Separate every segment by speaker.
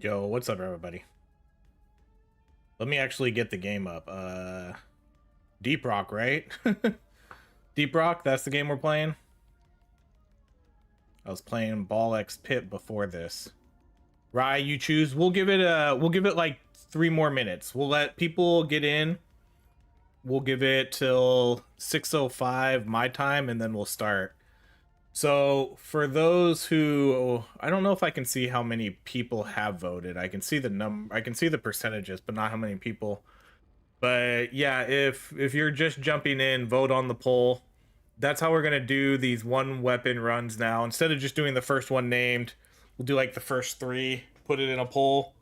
Speaker 1: Yo, what's up, everybody? Let me actually get the game up. Deep Rock, right? Deep Rock, that's the game we're playing. I was playing Ball X Pit before this. Rye, you choose. We'll give it like 3 more minutes. We'll let people get in. We'll give it till 6:05 my time, and then we'll start. So for those who, I don't know if I can see how many people have voted. I can see the percentages, but not how many people. But yeah, if you're just jumping in, vote on the poll. That's how we're gonna do these one weapon runs now. Instead of just doing the first one named, we'll do like the first 3, put it in a poll.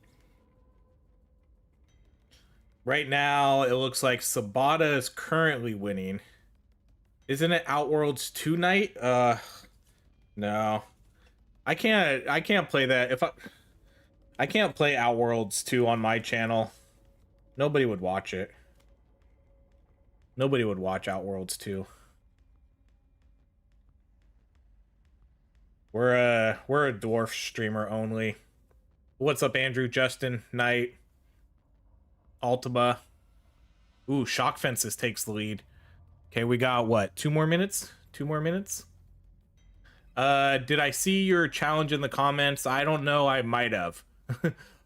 Speaker 1: Right now, it looks like Sabata is currently winning. Isn't it Outworlds 2 night? No. I can't play that. I can't play Outworlds 2 on my channel. Nobody would watch it. Nobody would watch Outworlds 2. We're a dwarf streamer only. What's up, Andrew, Justin, Knight, Ultima? Ooh, Shock Fences takes the lead. Okay, we got what? 2 more minutes? 2 more minutes? Did I see your challenge in the comments? I don't know, I might have.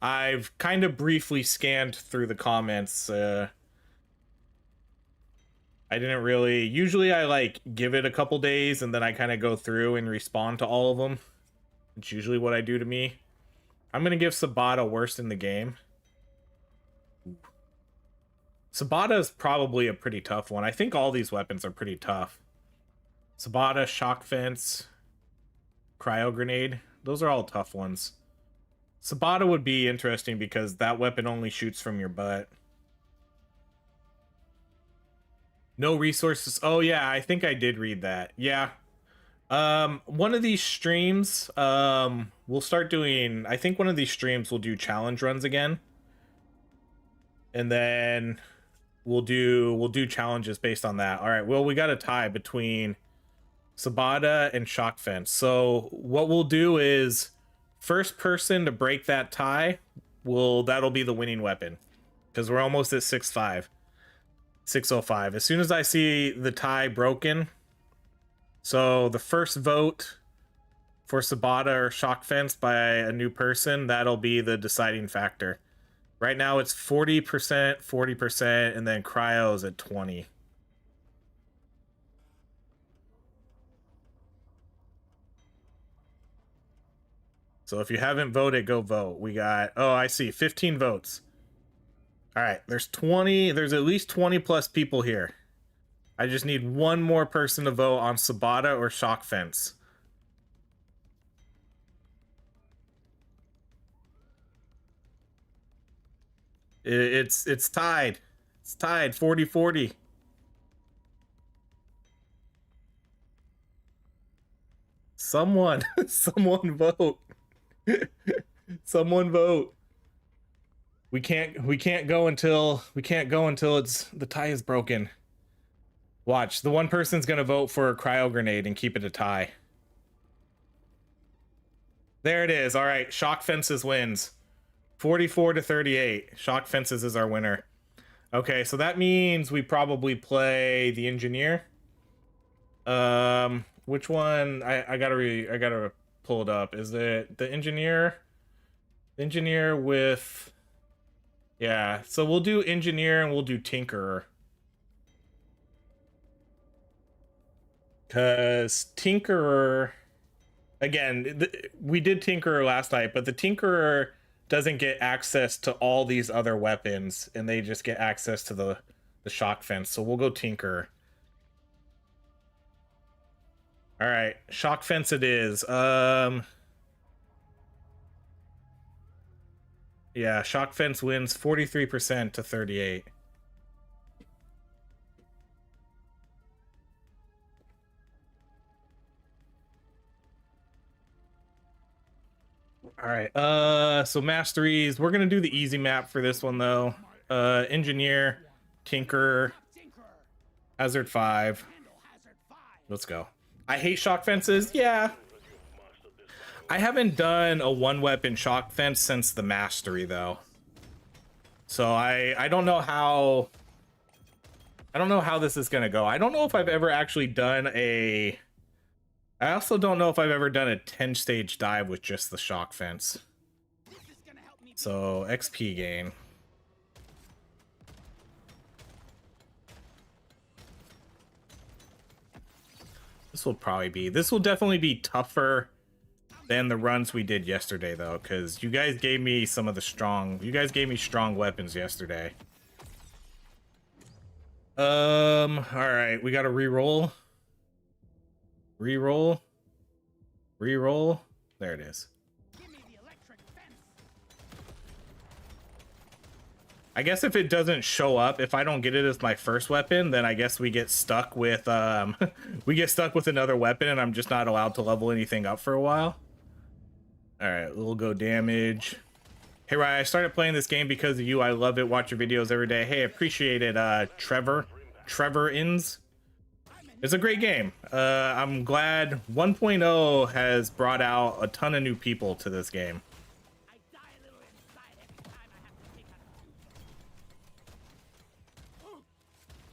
Speaker 1: I've kind of briefly scanned through the comments. I didn't really... Usually I, like, give it a couple days, and then I kind of go through and respond to all of them. It's usually what I do to me. I'm gonna give Sabata worst in the game. Sabata is probably a pretty tough one. I think all these weapons are pretty tough. Sabata, Shock Fence, Cryo Grenade. Those are all tough ones. Sabata would be interesting because that weapon only shoots from your butt. No resources. Oh yeah, I think I did read that. Yeah. One of these streams, we'll start doing... I think one of these streams will do challenge runs again. And then we'll do challenges based on that. All right, well, we got a tie between Sabata and Shock Fence. So what we'll do is first person to break that tie, that'll be the winning weapon, because we're almost at 6:05. As soon as I see the tie broken, so the first vote for Sabata or Shock Fence by a new person, that'll be the deciding factor. Right now it's 40%, 40%, and then Cryo's at 20. So if you haven't voted, go vote. We got, oh, I see, 15 votes. All right, there's at least 20 plus people here. I just need one more person to vote on Sabata or Shock Fence. It's tied. It's tied, 40-40. Someone vote. Someone vote. We can't go until it's the tie is broken. Watch, the one person's gonna vote for a Cryo Grenade and keep it a tie. There it is. All right, Shock Fences wins. 44-38. Shock Fences is our winner. Okay, so that means we probably play the Engineer. Which one? I gotta pull it up. Is it the Engineer? Engineer with... Yeah, so we'll do Engineer and we'll do Tinkerer. Because Tinkerer... Again, we did Tinkerer last night, but the Tinkerer doesn't get access to all these other weapons, and they just get access to the Shock Fence. So we'll go Tinkerer. All right, Shock Fence it is. Yeah, Shock Fence wins 43% to 38. All right, so masteries, we're gonna do the easy map for this one though. Engineer, Tinker, Hazard 5. Let's go. I hate Shock Fences, yeah. I haven't done a one weapon shock fence since the mastery though. So I don't know how this is gonna go. I don't know if I've ever actually done a, I also don't know if I've ever done a 10 stage dive with just the shock fence. So XP gain. This will definitely be tougher than the runs we did yesterday though, because you guys gave me strong weapons yesterday. All right, we got to re-roll. Re-roll. There it is. I guess if it doesn't show up, if I don't get it as my first weapon, then I guess we get stuck with another weapon and I'm just not allowed to level anything up for a while. All right, we'll go damage. Hey, Rye, I started playing this game because of you. I love it. Watch your videos every day. Hey, appreciate it, Trevor Inns. It's a great game. I'm glad 1.0 has brought out a ton of new people to this game.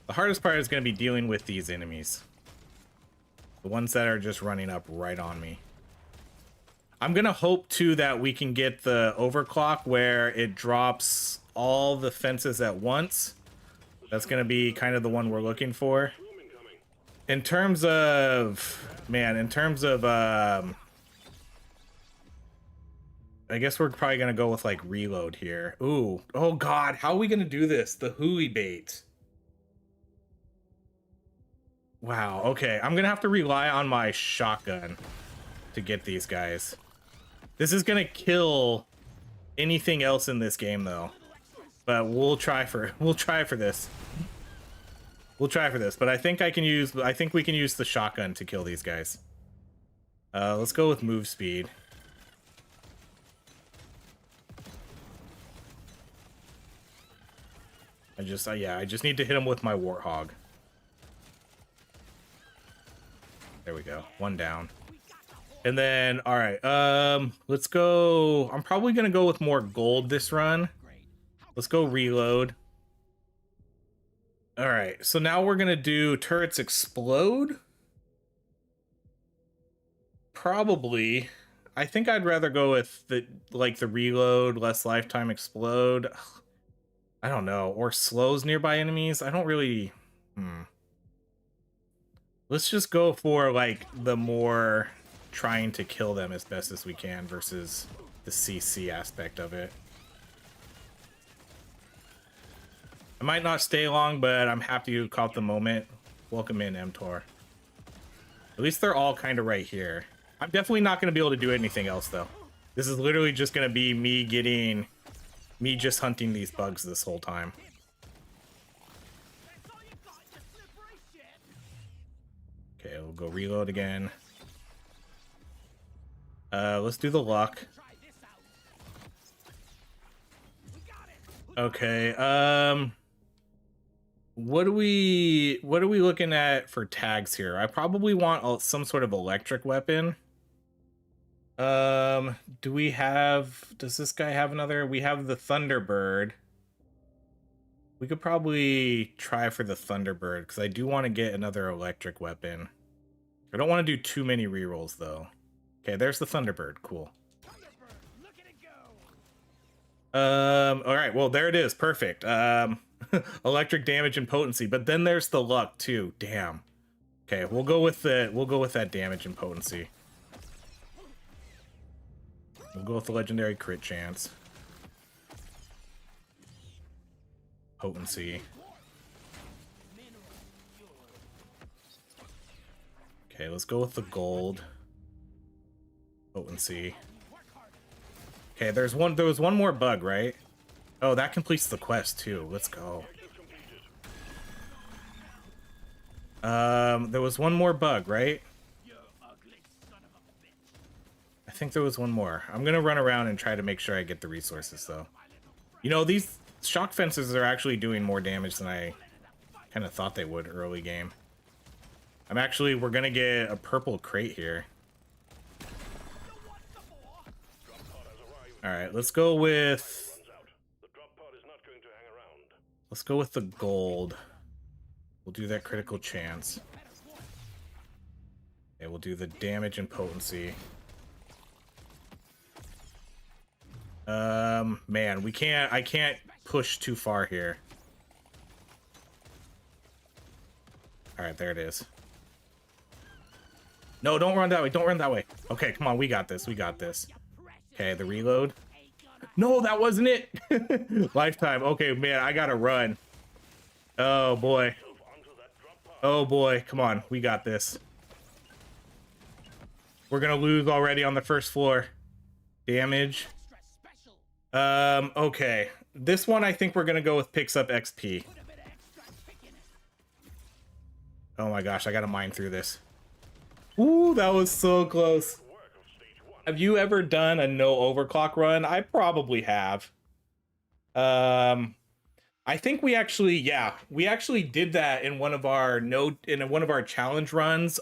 Speaker 1: The hardest part is going to be dealing with these enemies. The ones that are just running up right on me. I'm going to hope, too, that we can get the overclock where it drops all the fences at once. That's going to be kind of the one we're looking for. In terms of... I guess we're probably going to go with, like, reload here. Ooh. Oh, God. How are we going to do this? The hooey bait. Wow. Okay. I'm going to have to rely on my shotgun to get these guys. This is going to kill anything else in this game, though. But we'll try for this. We'll try for this. But I think we can use the shotgun to kill these guys. Let's go with move speed. I just need to hit him with my warthog. There we go. One down. And then, all right, let's go. I'm probably going to go with more gold this run. Let's go reload. All right, so now we're going to do turrets explode. Probably. I think I'd rather go with the reload, less lifetime explode. I don't know. Or slows nearby enemies. I don't really... Let's just go for, like, the more trying to kill them as best as we can versus the CC aspect of it. I might not stay long, but I'm happy you caught the moment. Welcome in, mTOR. At least they're all kind of right here. I'm definitely not going to be able to do anything else, though. This is literally just going to be me just hunting these bugs this whole time. Okay, we'll go reload again. Let's do the luck. Okay, what are we looking at for tags here? I probably want some sort of electric weapon. Does this guy have another? We have the Thunderbird. We could probably try for the Thunderbird because I do want to get another electric weapon. I don't want to do too many rerolls though. Okay, there's the Thunderbird. Cool. All right, well, there it is. Perfect. Electric damage and potency, but then there's the luck too. Damn. Okay, we'll go with that damage and potency. We'll go with the legendary crit chance. Potency. Okay, let's go with the gold. Potency. Okay, there was one more bug, right? Oh, that completes the quest too. Let's go. There was one more bug, right? I think there was one more. I'm gonna run around and try to make sure I get the resources though. You know, these shock fences are actually doing more damage than I kind of thought they would early game. We're gonna get a purple crate here. All right, let's go with the gold. We'll do that critical chance. Okay, we'll do the damage and potency. Man, I can't push too far here. All right, there it is. No, don't run that way. Don't run that way. Okay, come on. We got this. We got this. Okay, the reload. No, that wasn't it. Lifetime. Okay, man, I gotta run. Oh, boy. Oh, boy. Come on. We got this. We're gonna lose already on the first floor. Damage. Okay. This one, I think we're gonna go with picks up XP. Oh my gosh, I gotta mine through this. Ooh, that was so close. Have you ever done a no overclock run? I probably have. I think we actually did that in one of our challenge runs.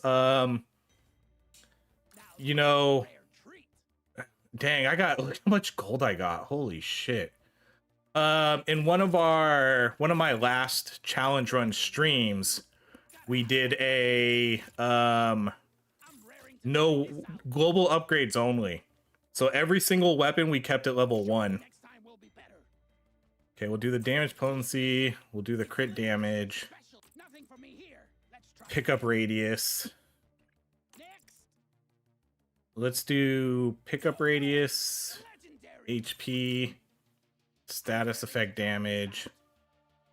Speaker 1: You know, dang, look how much gold I got. Holy shit. In one of my last challenge run streams, we did a no global upgrades only. So every single weapon we kept at level 1. Okay, we'll do the damage potency. We'll do the crit damage. Pickup radius. Let's do pickup radius, HP, status effect damage.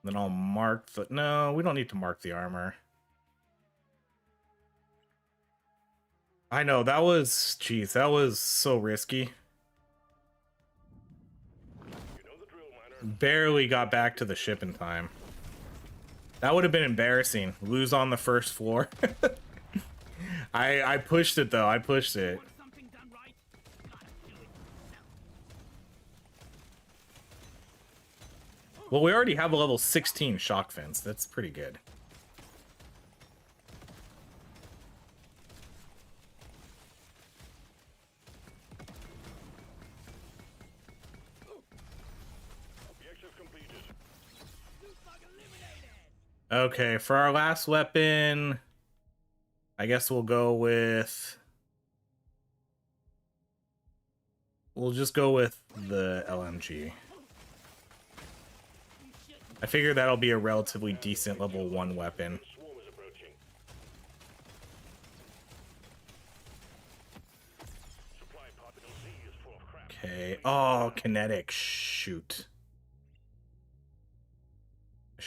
Speaker 1: Then I'll mark the... No, we don't need to mark the armor. I know, that was... Jeez, that was so risky. Barely got back to the ship in time. That would have been embarrassing. Lose on the first floor. I pushed it, though. I pushed it. Well, we already have a level 16 shock fence. That's pretty good. Okay, for our last weapon, I guess we'll go with... We'll just go with the LMG. I figure that'll be a relatively decent level 1 weapon. Okay. Oh, kinetic. Shoot. I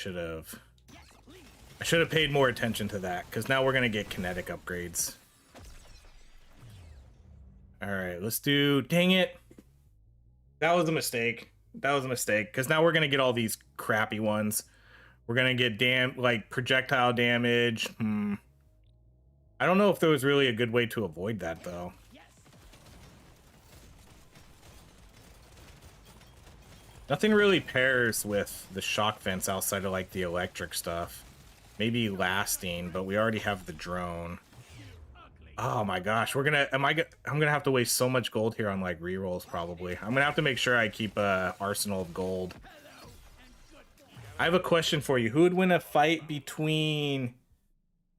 Speaker 1: should have paid more attention to that, because now we're going to get kinetic upgrades. Alright, let's do... Dang it! That was a mistake. That was a mistake, because now we're going to get all these crappy ones. We're going to get projectile damage. I don't know if there was really a good way to avoid that, though. Nothing really pairs with the shock fence outside of, like, the electric stuff. Maybe lasting, but we already have the drone. Oh my gosh, I'm gonna have to waste so much gold here on like rerolls probably. I'm gonna have to make sure I keep a arsenal of gold. I have a question for you. Who would win a fight between...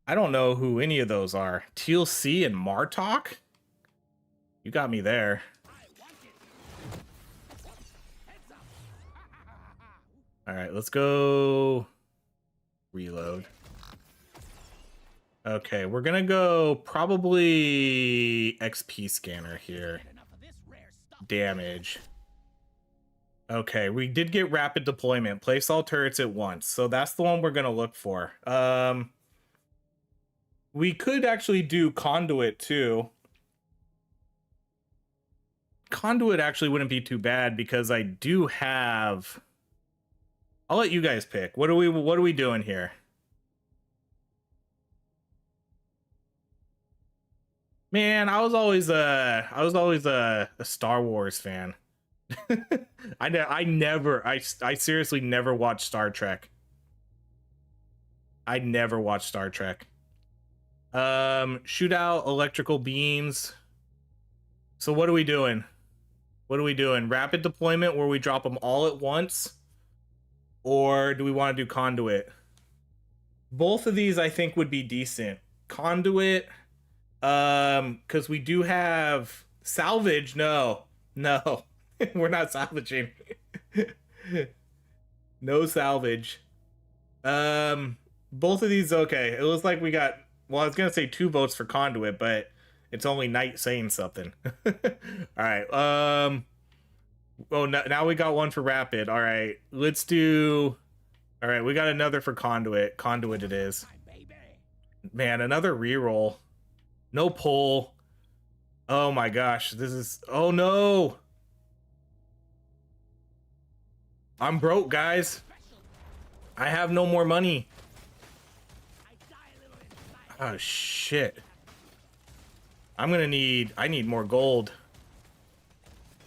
Speaker 1: I don't know who any of those are. TLC and Martok? You got me there. Alright, let's go... Reload. Okay, we're gonna go probably XP scanner here. Damage. Okay, we did get rapid deployment. Place all turrets at once. So that's the one we're gonna look for. We could actually do conduit too. Conduit actually wouldn't be too bad because I do have... I'll let you guys pick. What are we doing here? Man, I was always a Star Wars fan. I seriously never watched Star Trek. I never watched Star Trek. Shootout, electrical beams. So what are we doing? What are we doing? Rapid deployment where we drop them all at once? Or do we want to do conduit? Both of these I think would be decent. Conduit, because we do have salvage. No, we're not salvaging. No salvage. Both of these, okay. It looks like we got, well, I was gonna say 2 votes for conduit, but it's only Knight saying something. All right. Oh, now we got one for rapid. All right, let's do. All right, we got another for conduit. Conduit it is. Man, another reroll. No pull. Oh my gosh, this is. Oh no. I'm broke, guys. I have no more money. Oh shit. I'm gonna need. I need more gold.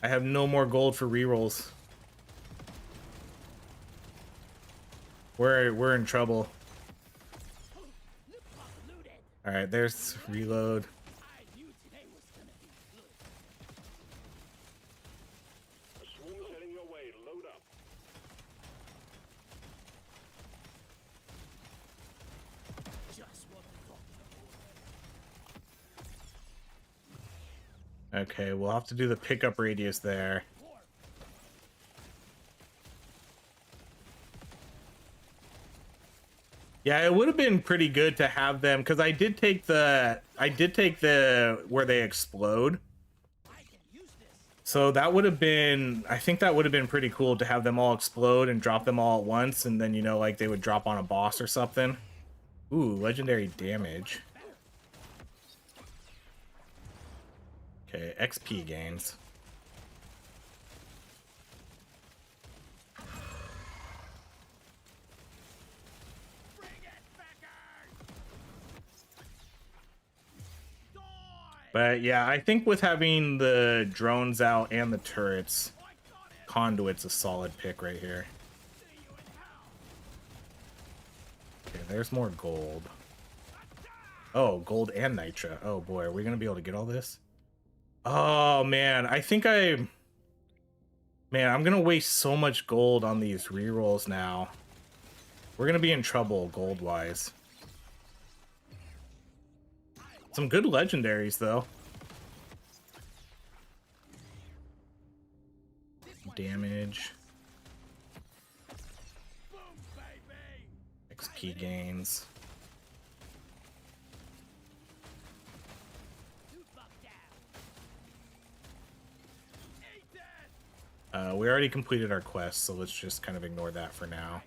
Speaker 1: I have no more gold for rerolls. We're in trouble. All right, there's reload. Okay, we'll have to do the pickup radius there. Yeah, it would have been pretty good to have them, because I did take the where they explode. So that would have been, I think that would have been pretty cool to have them all explode and drop them all at once, and then, you know, like they would drop on a boss or something. Ooh, legendary damage. Okay, XP gains. But yeah, I think with having the drones out and the turrets, conduit's a solid pick right here. Okay, there's more gold. Oh, gold and nitra. Oh boy, are we gonna be able to get all this? Oh man, man, I'm gonna waste so much gold on these rerolls now. We're gonna be in trouble gold-wise. Some good legendaries, though. Damage. XP gains. We already completed our quest, so let's just kind of ignore that for now.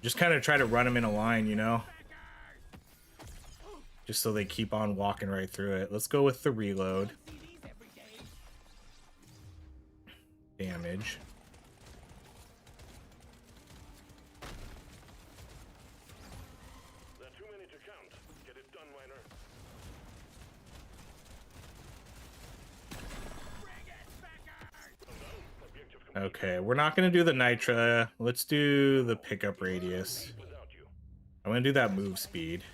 Speaker 1: Just kind of try to run them in a line, you know? Just so they keep on walking right through it. Let's go with the reload. Damage.
Speaker 2: Too many to count. Get it done, Miner.
Speaker 1: Okay, we're not going to do the nitra. Let's do the pickup radius. I'm going to do that move speed.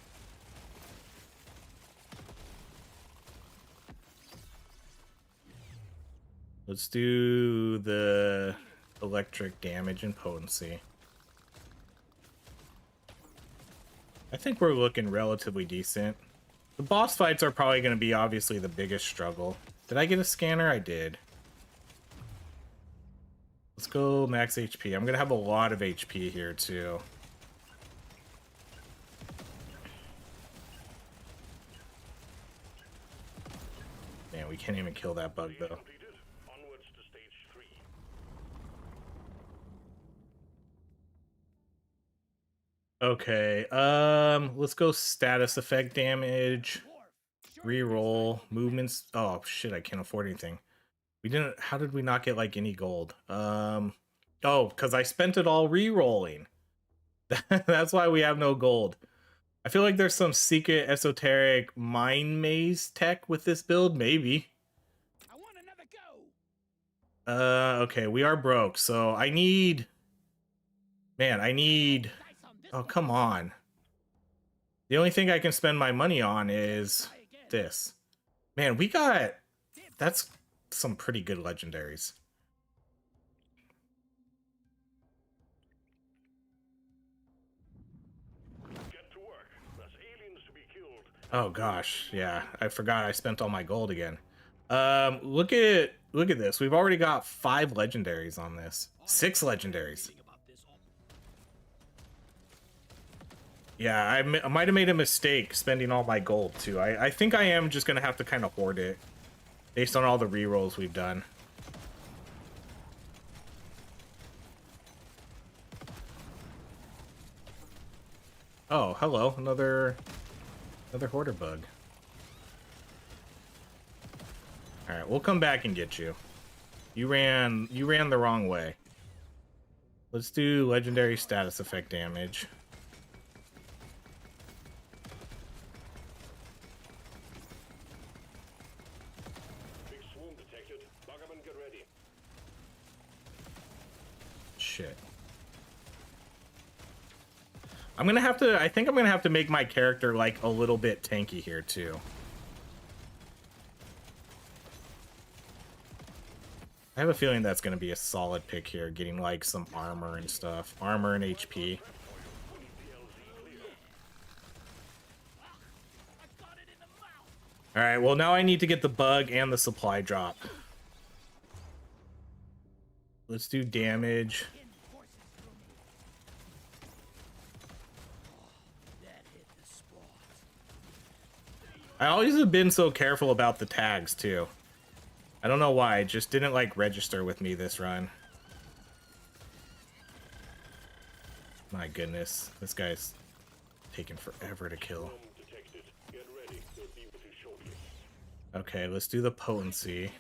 Speaker 1: Let's do the electric damage and potency. I think we're looking relatively decent. The boss fights are probably going to be obviously the biggest struggle. Did I get a scanner? I did. Let's go max HP. I'm going to have a lot of HP here too. Man, we can't even kill that bug though. Okay, let's go status effect damage, reroll, movements. Oh shit, I can't afford anything. We didn't, how did we not get like any gold? Oh, because I spent it all re-rolling. That's why we have no gold. I feel like there's some secret esoteric mind maze tech with this build, maybe.
Speaker 3: I want another
Speaker 1: go. Okay, we are broke, so I need, man, I need, oh come on. The only thing I can spend my money on is this. Man, we got That's some pretty good legendaries.
Speaker 2: Get to work. There's aliens to be killed.
Speaker 1: Oh gosh, yeah. I forgot I spent all my gold again. Look at this. We've already got 5 legendaries on this. 6 legendaries. Yeah, I might have made a mistake spending all my gold too. I think I am just gonna have to kind of hoard it based on all the rerolls we've done. Oh, hello, another hoarder bug. All right, we'll come back and get you. You ran the wrong way. Let's do legendary status effect damage.
Speaker 2: Big swarm detected. Buggerman, get ready.
Speaker 1: Shit. I think I'm gonna have to make my character like a little bit tanky here too. I have a feeling that's gonna be a solid pick here, getting like some armor and stuff. Armor and HP. Alright, well now I need to get the bug and the supply drop. Let's do damage. I always have been so careful about the tags too. I don't know why, it just didn't like register with me this run. My goodness, this guy's taking forever to kill.
Speaker 2: Get ready. They'll be with you shortly.
Speaker 1: Okay, let's do the potency.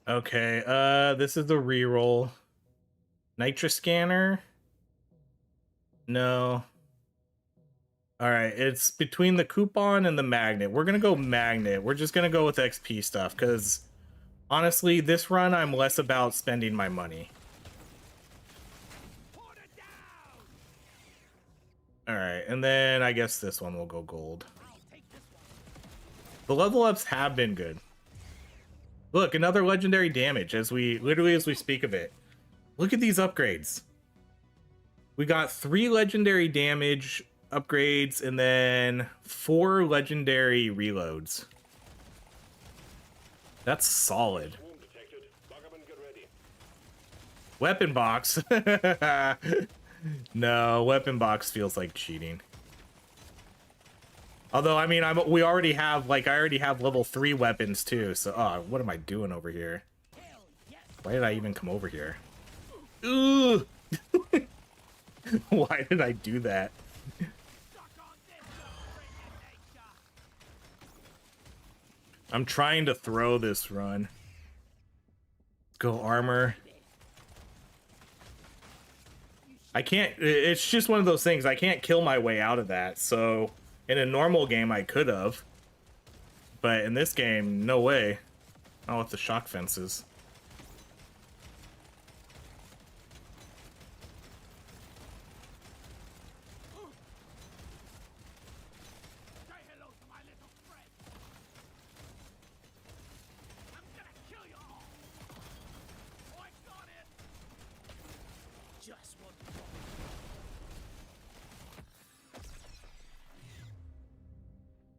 Speaker 1: Okay, this is the reroll. Nitro scanner? No. Alright, it's between the coupon and the magnet. We're gonna go magnet. We're just gonna go with XP stuff, because honestly, this run I'm less about spending my money. Alright, and then I guess this one will go gold. The level ups have been good. Look, another legendary damage as we speak of it. Look at these upgrades. We got 3 legendary damage upgrades and then 4 legendary reloads. That's solid.
Speaker 2: Swarm detected. Buggerman, get ready.
Speaker 1: Weapon box. No, weapon box feels like cheating. Although, I mean, I already have level 3 weapons too, so, oh, what am I doing over here? Why did I even come over here? Ooh! Why did I do that? I'm trying to throw this run. Go armor. I can't, it's just one of those things, I can't kill my way out of that, so in a normal game I could have. But in this game, no way. Not with the shock fences.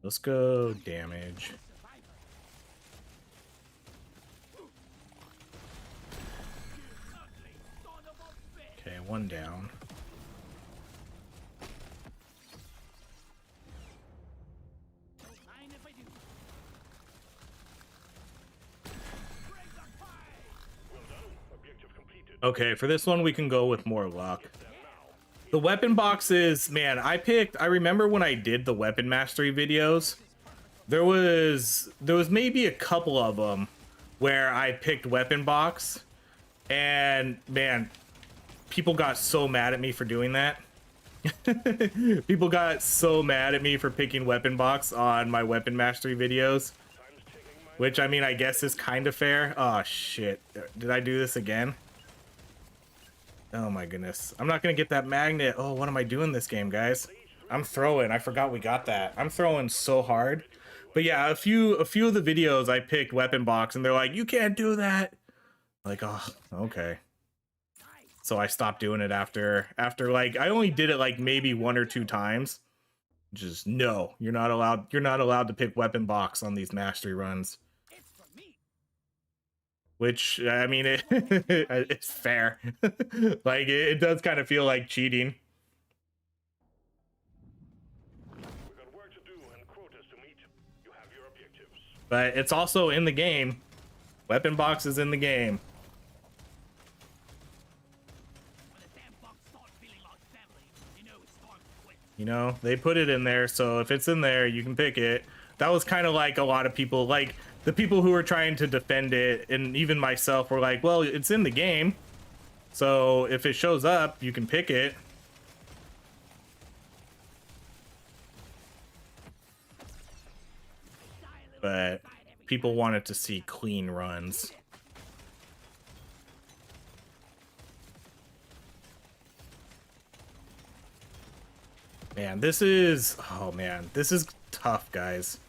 Speaker 1: Let's go damage. Okay, 1 down. Okay, for this one we can go with more luck. The weapon boxes, man, I remember when I did the weapon mastery videos, there was maybe a couple of them where I picked weapon box, and man, people got so mad at me for doing that. People got so mad at me for picking weapon box on my weapon mastery videos, which I mean, I guess is kind of fair. Oh shit, did I do this again? Oh my goodness. I'm not gonna get that magnet. Oh, what am I doing this game, guys? I'm throwing. I forgot we got that. I'm throwing so hard. But yeah, a few of the videos I picked weapon box and they're like, you can't do that. Like, oh, okay. So I stopped doing it after like I only did it like maybe 1 or 2 times. Just no, you're not allowed to pick weapon box on these mastery runs. Which, I mean, it's fair. Like, it does kind of feel like cheating.
Speaker 2: We've got work to do and quotas to meet. You have your objectives.
Speaker 1: But it's also in the game. Weapon box is in the game. You know, they put it in there, so if it's in there, you can pick it. That was kind of like a lot of people, like, the people who were trying to defend it, and even myself, were like, well, it's in the game. So if it shows up, you can pick it. But people wanted to see clean runs. Man, this is... oh man, this is tough, guys.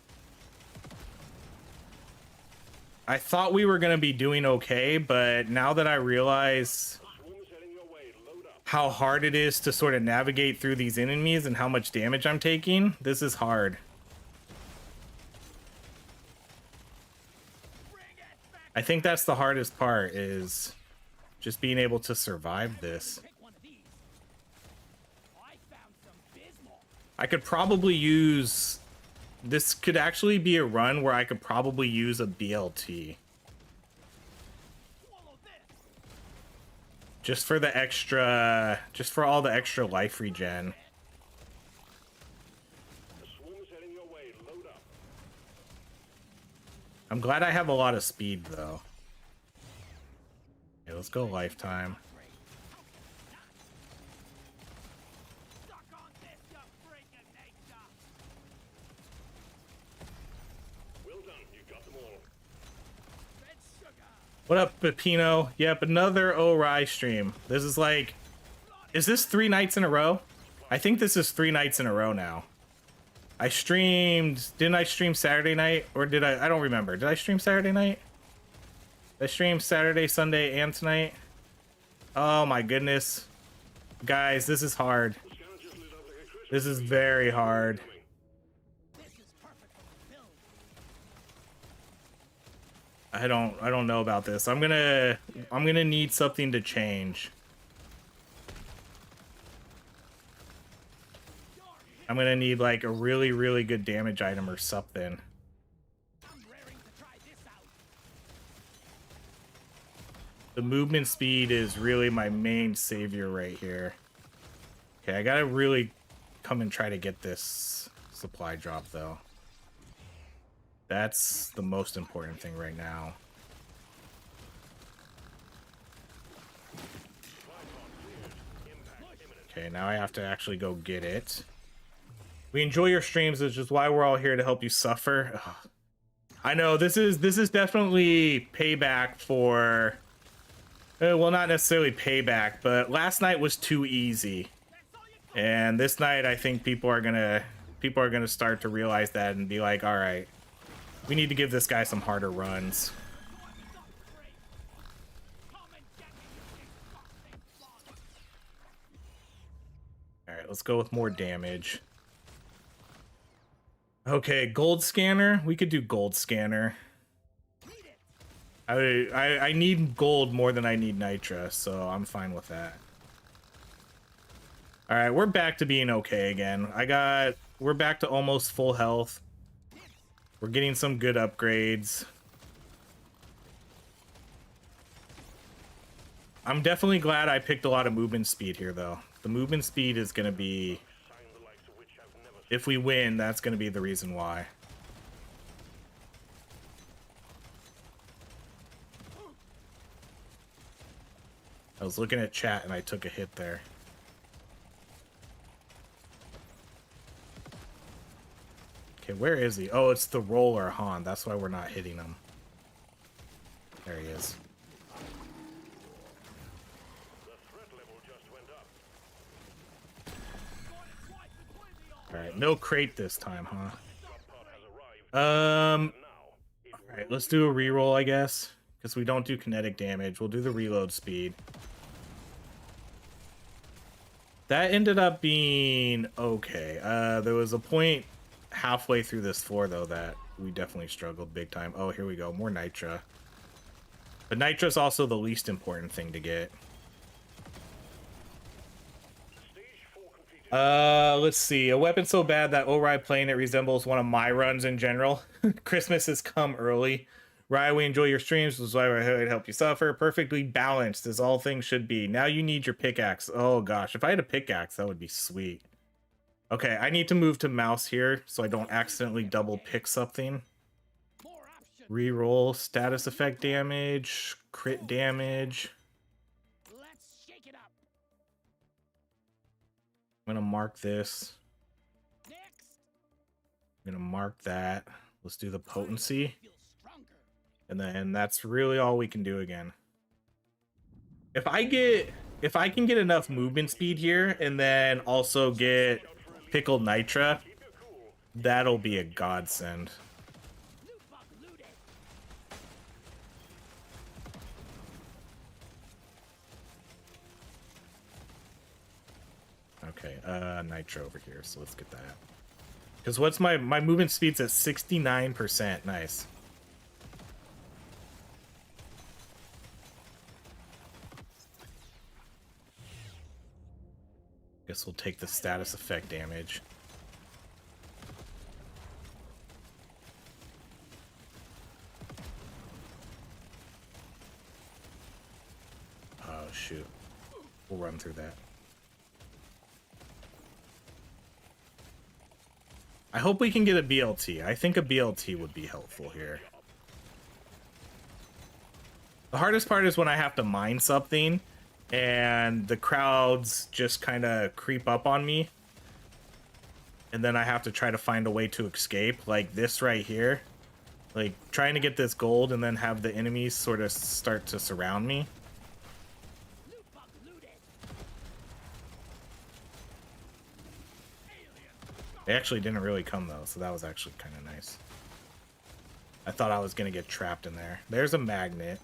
Speaker 1: I thought we were going to be doing okay, but now that I realize how hard it is to sort of navigate through these enemies and how much damage I'm taking, this is hard. I think that's the hardest part, is just being able to survive this. I could probably use... this could actually be a run where I could probably use a BLT. Just for the extra... just for all the extra life regen. I'm glad I have a lot of speed, though. Okay, let's go lifetime. What up, Pepino? Yep, another OHRye stream. This is like... is this 3 nights in a row? I think this is 3 nights in a row now. I streamed... didn't I stream Saturday night? Or did I don't remember. Did I stream Saturday night? I streamed Saturday, Sunday, and tonight? Oh my goodness. Guys, this is hard. This is very hard. I don't know about this. I'm gonna need something to change. I'm gonna need like a really good damage item or something. The movement speed is really my main savior right here. Okay, I gotta really come and try to get this supply drop though. That's the most important thing right now. Okay, now I have to actually go get it. We enjoy your streams, which is why we're all here to help you suffer. Ugh. I know this is definitely payback for... well, not necessarily payback, but last night was too easy. And this night I think people are gonna start to realize that and be like, all right, we need to give this guy some harder runs. All right, let's go with more damage. Okay, gold scanner. We could do gold scanner. I need gold more than I need nitra, so I'm fine with that. All right, we're back to being okay again. We're back to almost full health. We're getting some good upgrades. I'm definitely glad I picked a lot of movement speed here, though. The movement speed is going to be... if we win, that's going to be the reason why. I was looking at chat and I took a hit there. Okay, where is he? Oh, it's the roller Han. That's why we're not hitting him. There he is.
Speaker 2: The threat level
Speaker 1: right, no crate this time, huh?
Speaker 2: Pod has arrived
Speaker 1: All
Speaker 2: now.
Speaker 1: right, let's do a reroll, I guess, because we don't do kinetic damage. We'll do the reload speed. That ended up being okay. There was a point halfway through this floor, though, that we definitely struggled big time. Oh, here we go. More Nitra. But Nitra's also the least important thing to get.
Speaker 2: Stage 4 completed.
Speaker 1: Let's see. A weapon so bad that OHRye playing it resembles one of my runs in general. Christmas has come early. Rye, we enjoy your streams. This is why I help you suffer. Perfectly balanced, as all things should be. Now you need your pickaxe. Oh gosh, if I had a pickaxe, that would be sweet. Okay, I need to move to mouse here so I don't accidentally double pick something. Reroll, status effect damage, crit damage.
Speaker 3: Let's shake it up.
Speaker 1: I'm gonna mark this.
Speaker 3: Next.
Speaker 1: I'm gonna mark that. Let's do the potency.
Speaker 3: Feel stronger.
Speaker 1: And then that's really all we can do again. If I can get enough movement speed here and then also get pickled nitra, that'll be a godsend.
Speaker 3: Loot bug looted.
Speaker 1: Okay, nitro over here, so let's get that. Because what's my movement speed's at 69%. Nice. Guess we'll take the status effect damage. Oh shoot. We'll run through that. I hope we can get a BLT. I think a BLT would be helpful here. The hardest part is when I have to mine something and the crowds just kind of creep up on me. And then I have to try to find a way to escape, like this right here. Like, trying to get this gold and then have the enemies sort of start to surround me.
Speaker 3: Loot bug looted.
Speaker 1: They actually didn't really come, though, so that was actually kind of nice. I thought I was going to get trapped in there. There's a magnet.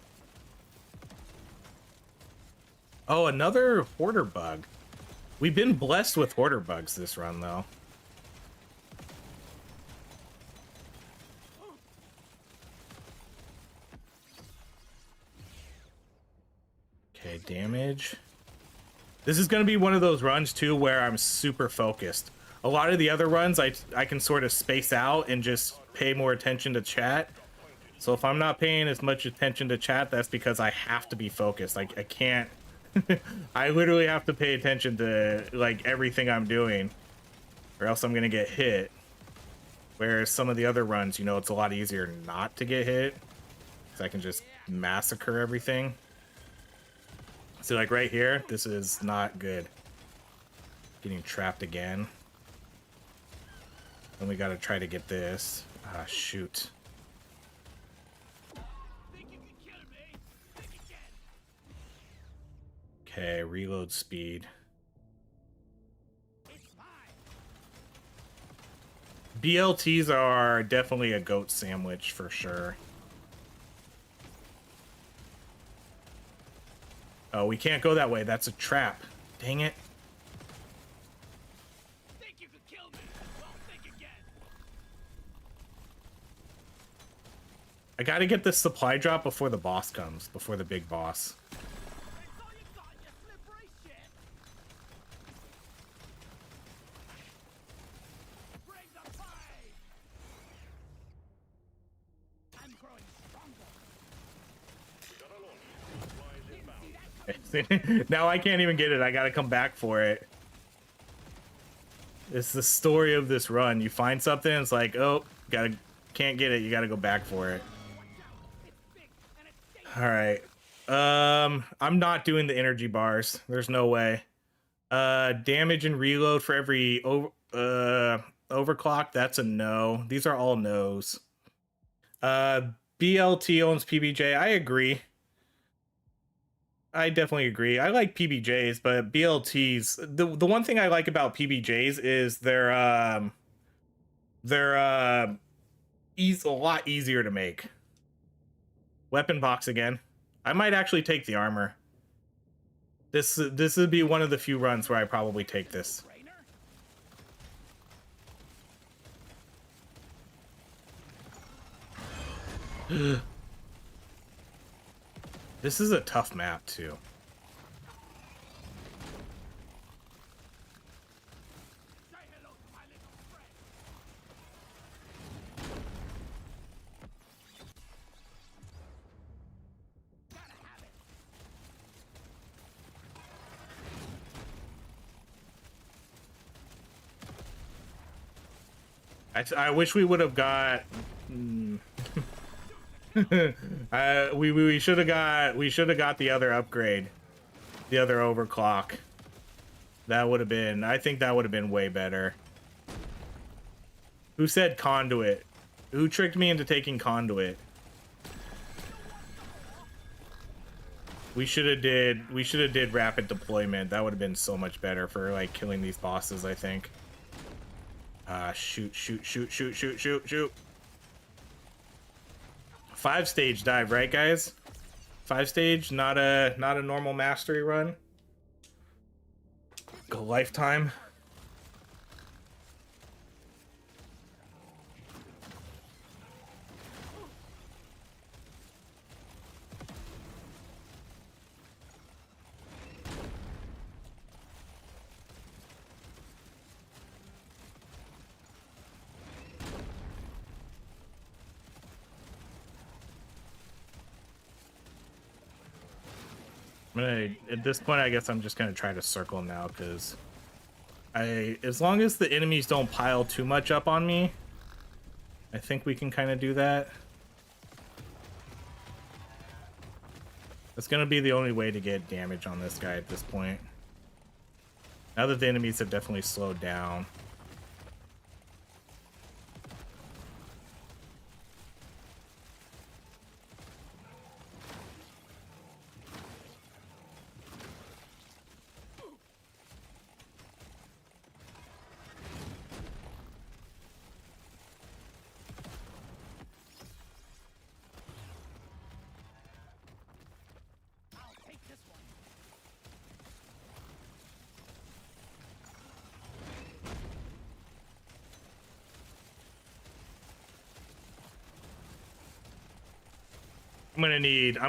Speaker 1: Oh, another hoarder bug. We've been blessed with hoarder bugs this run, though. Okay, damage. This is going to be one of those runs, too, where I'm super focused. A lot of the other runs, I can sort of space out and just pay more attention to chat. So if I'm not paying as much attention to chat, that's because I have to be focused. Like, I can't... I literally have to pay attention to, like, everything I'm doing, or else I'm going to get hit. Whereas some of the other runs, you know, it's a lot easier not to get hit. So I can just massacre everything. See, like, right here, this is not good. Getting trapped again. And we got to try to get this. Ah, shoot.
Speaker 3: Think you can kill me? Think again.
Speaker 1: Okay, reload speed.
Speaker 3: It's mine.
Speaker 1: BLTs are definitely a goat sandwich for sure. Oh, we can't go that way. That's a trap. Dang it.
Speaker 3: Think you could kill me? Well, think again.
Speaker 1: I gotta get this supply drop before the boss comes. Before the big boss.
Speaker 3: That's all you got, you slippery shit. Bring the fight. I'm growing stronger.
Speaker 1: Now I can't even get it. I gotta come back for it. It's the story of this run. You find something, it's like, oh, can't get it. You gotta go back for it. All right. I'm not doing the energy bars. There's no way. Damage and reload for every overclock. That's a no. These are all no's. BLT owns PBJ. I agree. I definitely agree. I like PBJs, but BLTs. The one thing I like about PBJs is they're a lot easier to make. Weapon box again. I might actually take the armor. This would be one of the few runs where I probably take this. This is a tough map too.
Speaker 3: Say hello to my little friend. Gotta have it.
Speaker 1: I wish we would have got. We should have got the other upgrade, the other overclock. That would have been. I think that would have been way better. Who said conduit? Who tricked me into taking conduit? We should have did rapid deployment. That would have been so much better for like killing these bosses, I think. Shoot. 5-stage dive, right guys? 5-stage, not a normal mastery run. Go lifetime. At this point, I guess I'm just gonna try to circle now, because as long as the enemies don't pile too much up on me, I think we can kind of do that. That's gonna be the only way to get damage on this guy at this point. Now that the enemies have definitely slowed down.
Speaker 3: I'll take this one.
Speaker 1: I'm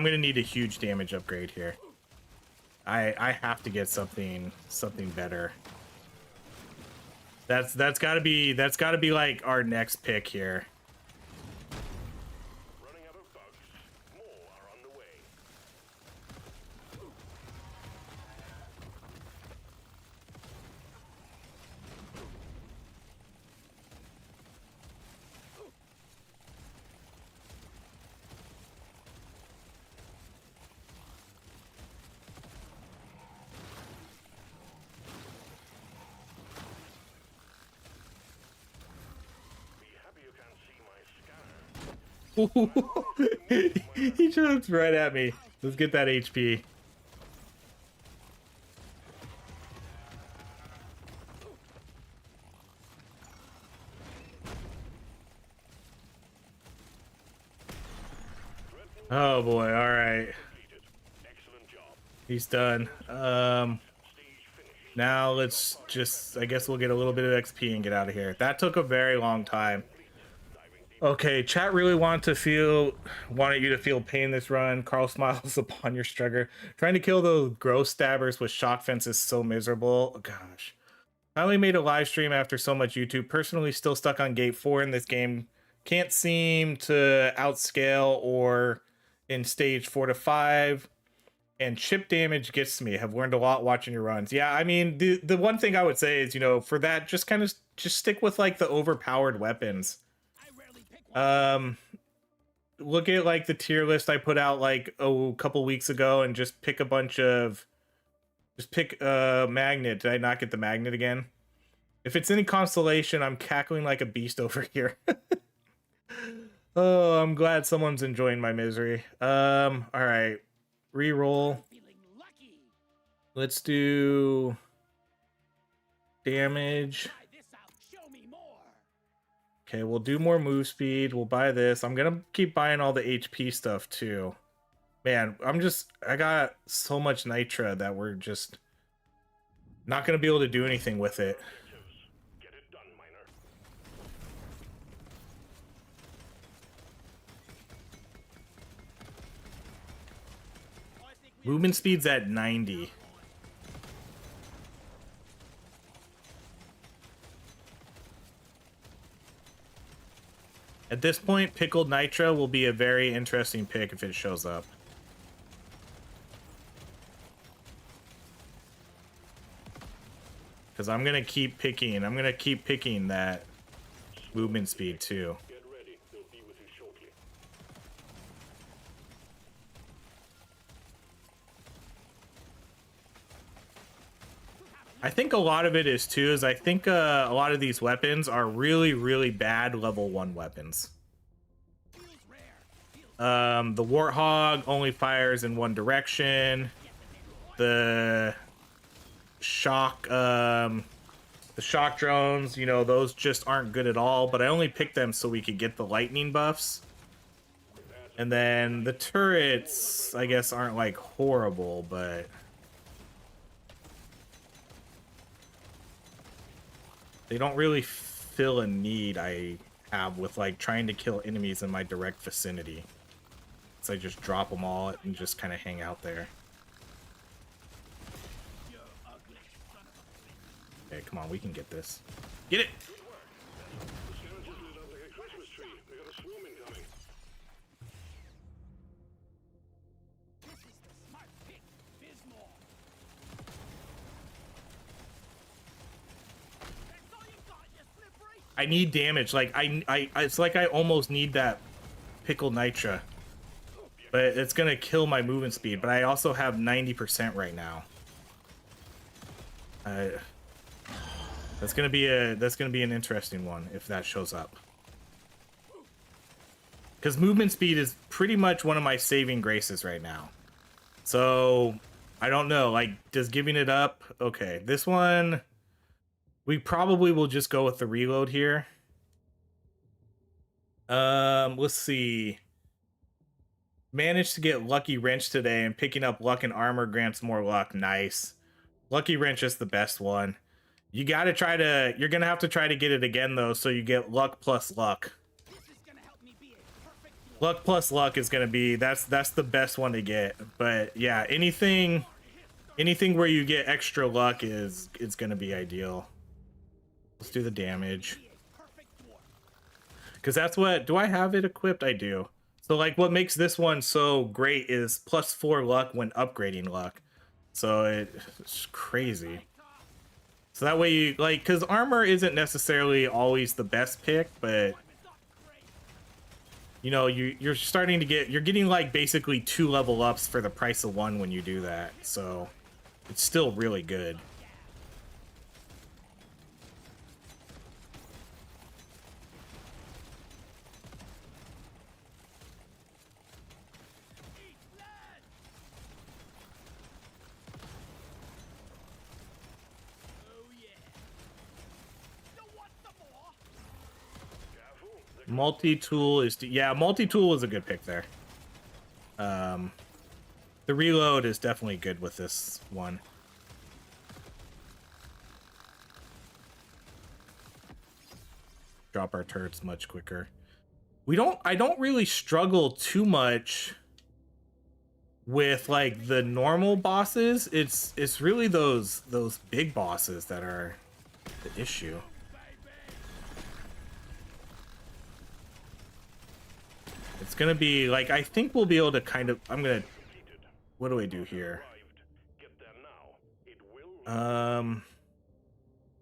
Speaker 1: gonna need a huge damage upgrade here. I have to get something better. That's gotta be like our next pick here.
Speaker 2: Running out of bugs. More are on the way. Be happy you can't see my scanner.
Speaker 1: He jumps right at me. Let's get that HP. Oh boy, all right.
Speaker 2: Excellent job.
Speaker 1: He's done. Now let's just, I guess we'll get a little bit of XP and get out of here. That took a very long time. Okay, chat really wanted you to feel pain this run. Carl smiles upon your strugger. Trying to kill those gross stabbers with shock fence is so miserable. Oh, gosh. I only made a live stream after so much YouTube. Personally, still stuck on gate 4 in this game. Can't seem to outscale or in stage 4 to 5. And chip damage gets to me. Have learned a lot watching your runs. Yeah, I mean, the one thing I would say is, for that, just stick with like the overpowered weapons.
Speaker 3: I rarely pick one.
Speaker 1: Look at like the tier list I put out like a couple weeks ago and just pick magnet. Did I not get the magnet again? If it's any consolation, I'm cackling like a beast over here. Oh, I'm glad someone's enjoying my misery. All right. Reroll.
Speaker 3: Feeling
Speaker 1: Let's do damage.
Speaker 3: Try this out. Show me more.
Speaker 1: Okay, we'll do more move speed. We'll buy this. I'm gonna keep buying all the HP stuff too. Man, I got so much nitra that we're just not gonna be able to do anything with it.
Speaker 2: Get it done, miner.
Speaker 3: I think we
Speaker 1: Movement speed's at 90. At this point, pickled nitra will be a very interesting pick if it shows up. Because I'm gonna keep picking that movement speed too.
Speaker 2: Get ready. They'll be with you shortly.
Speaker 1: I think a lot of it is too is I think a lot of these weapons are really, really bad level 1 weapons.
Speaker 3: feels rare. Feels
Speaker 1: The warthog only fires in one direction. The shock drones, you know, those just aren't good at all, but I only picked them so we could get the lightning buffs. And then the turrets, I guess, aren't like horrible, but they don't really fill a need I have with like trying to kill enemies in my direct vicinity. So I just drop them all and just kind of hang out there. Okay, come on, we can get this. Get it!
Speaker 2: The scavengers lit up like a Christmas tree. They got a swarm incoming.
Speaker 3: This is the smart pick. Bismore. That's all you got, you slippery.
Speaker 1: I need damage. Like it's like I almost need that pickled nitra, but it's gonna kill my movement speed. But I also have 90% right now. That's gonna be an interesting one if that shows up. Because movement speed is pretty much one of my saving graces right now. So I don't know. Like, does giving it up? Okay, this one. We probably will just go with the reload here. Let's see. Managed to get Lucky Wrench today, and picking up luck and armor grants more luck. Nice. Lucky Wrench is the best one. You're gonna have to try to get it again though, so you get luck plus luck.
Speaker 3: This is gonna help me be a perfect dwarf.
Speaker 1: Luck plus luck is gonna be that's the best one to get. But yeah, anything where you get extra luck is gonna be ideal. Let's do the damage.
Speaker 3: Be a perfect dwarf.
Speaker 1: Because that's what... Do I have it equipped? I do. So, like, what makes this one so great is +4 luck when upgrading luck. So, it's crazy. So that way you... Like, because armor isn't necessarily always the best pick, but... You know, you're starting to get... You're getting, like, basically 2 level ups for the price of 1 when you do that. So, it's still really good. Multi-tool is... Yeah, multi-tool is a good pick there. The reload is definitely good with this one. Drop our turrets much quicker. I don't really struggle too much with like the normal bosses. It's really those big bosses that are the issue. It's gonna be like, I think we'll be able to kind of... What do I do here?
Speaker 2: Get there now. It will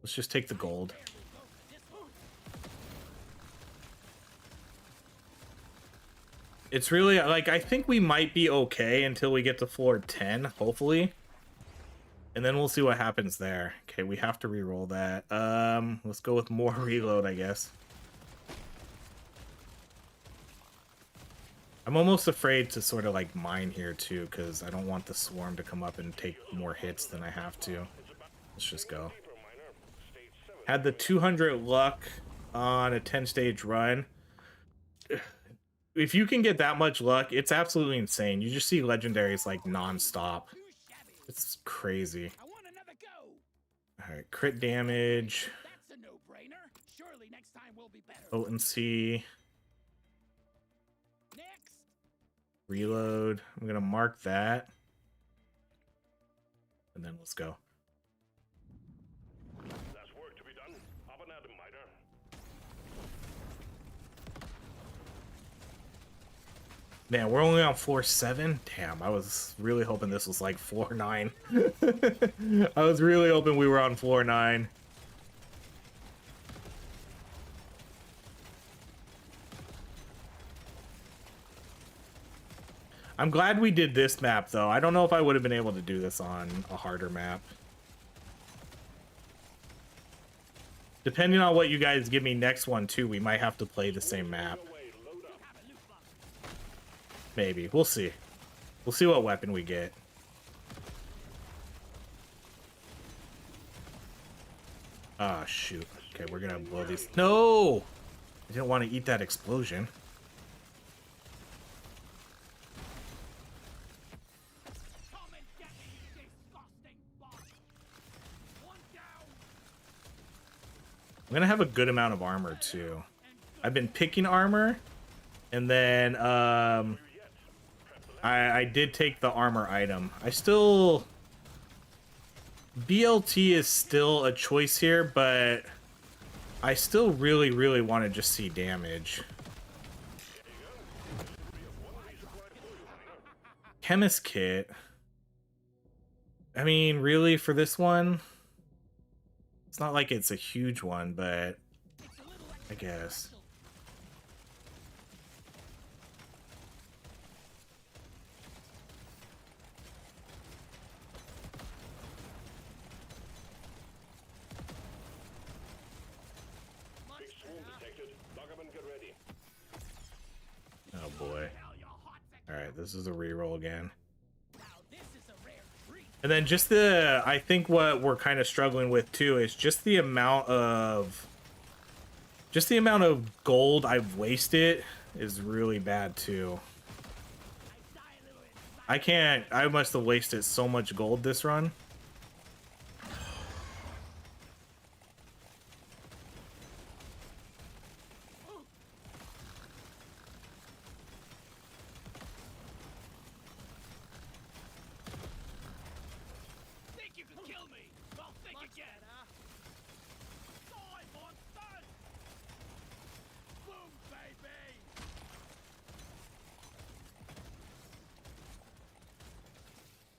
Speaker 1: Let's just take the gold. It's really like, I think we might be okay until we get to floor 10, hopefully. And then we'll see what happens there. Okay, we have to re-roll that. Let's go with more reload, I guess. I'm almost afraid to sort of like mine here too, because I don't want the swarm to come up and take more hits than I have to. Let's just go. Had the 200 luck on a 10-stage run. If you can get that much luck, it's absolutely insane. You just see legendaries like non-stop.
Speaker 3: Too shabby.
Speaker 1: It's crazy.
Speaker 3: I want another go.
Speaker 1: All right, crit damage,
Speaker 3: That's a no-brainer. Surely next time will be better.
Speaker 1: potency,
Speaker 3: Next.
Speaker 1: reload. I'm gonna mark that, and then let's go.
Speaker 2: There's work to be done. Up and at 'em, miner.
Speaker 1: Man, we're only on floor 7. Damn, I was really hoping this was like floor 9. I was really hoping we were on floor 9. I'm glad we did this map, though. I don't know if I would have been able to do this on a harder map. Depending on what you guys give me next one, too, we might have to play the same map. Maybe. We'll see. We'll see what weapon we get. Ah, shoot. Okay, we're gonna blow these. No! I didn't want to eat that explosion.
Speaker 3: Come and get me, you disgusting bot. One down.
Speaker 1: I'm gonna have a good amount of armor, too. I've been picking armor, and then, I did take the armor item. I still... BLT is still a choice here, but I still really, really want to just see damage. Chemist kit. I mean, really, for this one? It's not like it's a huge one, but I guess.
Speaker 2: Big swarm detected. Lock 'em and get ready.
Speaker 1: Oh boy. Alright, this is a reroll again.
Speaker 3: Now this is a rare treat.
Speaker 1: And then just the, I think what we're kind of struggling with too is just the amount of gold I've wasted is really bad too. I must have wasted so much gold this run.
Speaker 3: Think you can kill me? Well, think again, huh? Die, monsters! Boom, baby!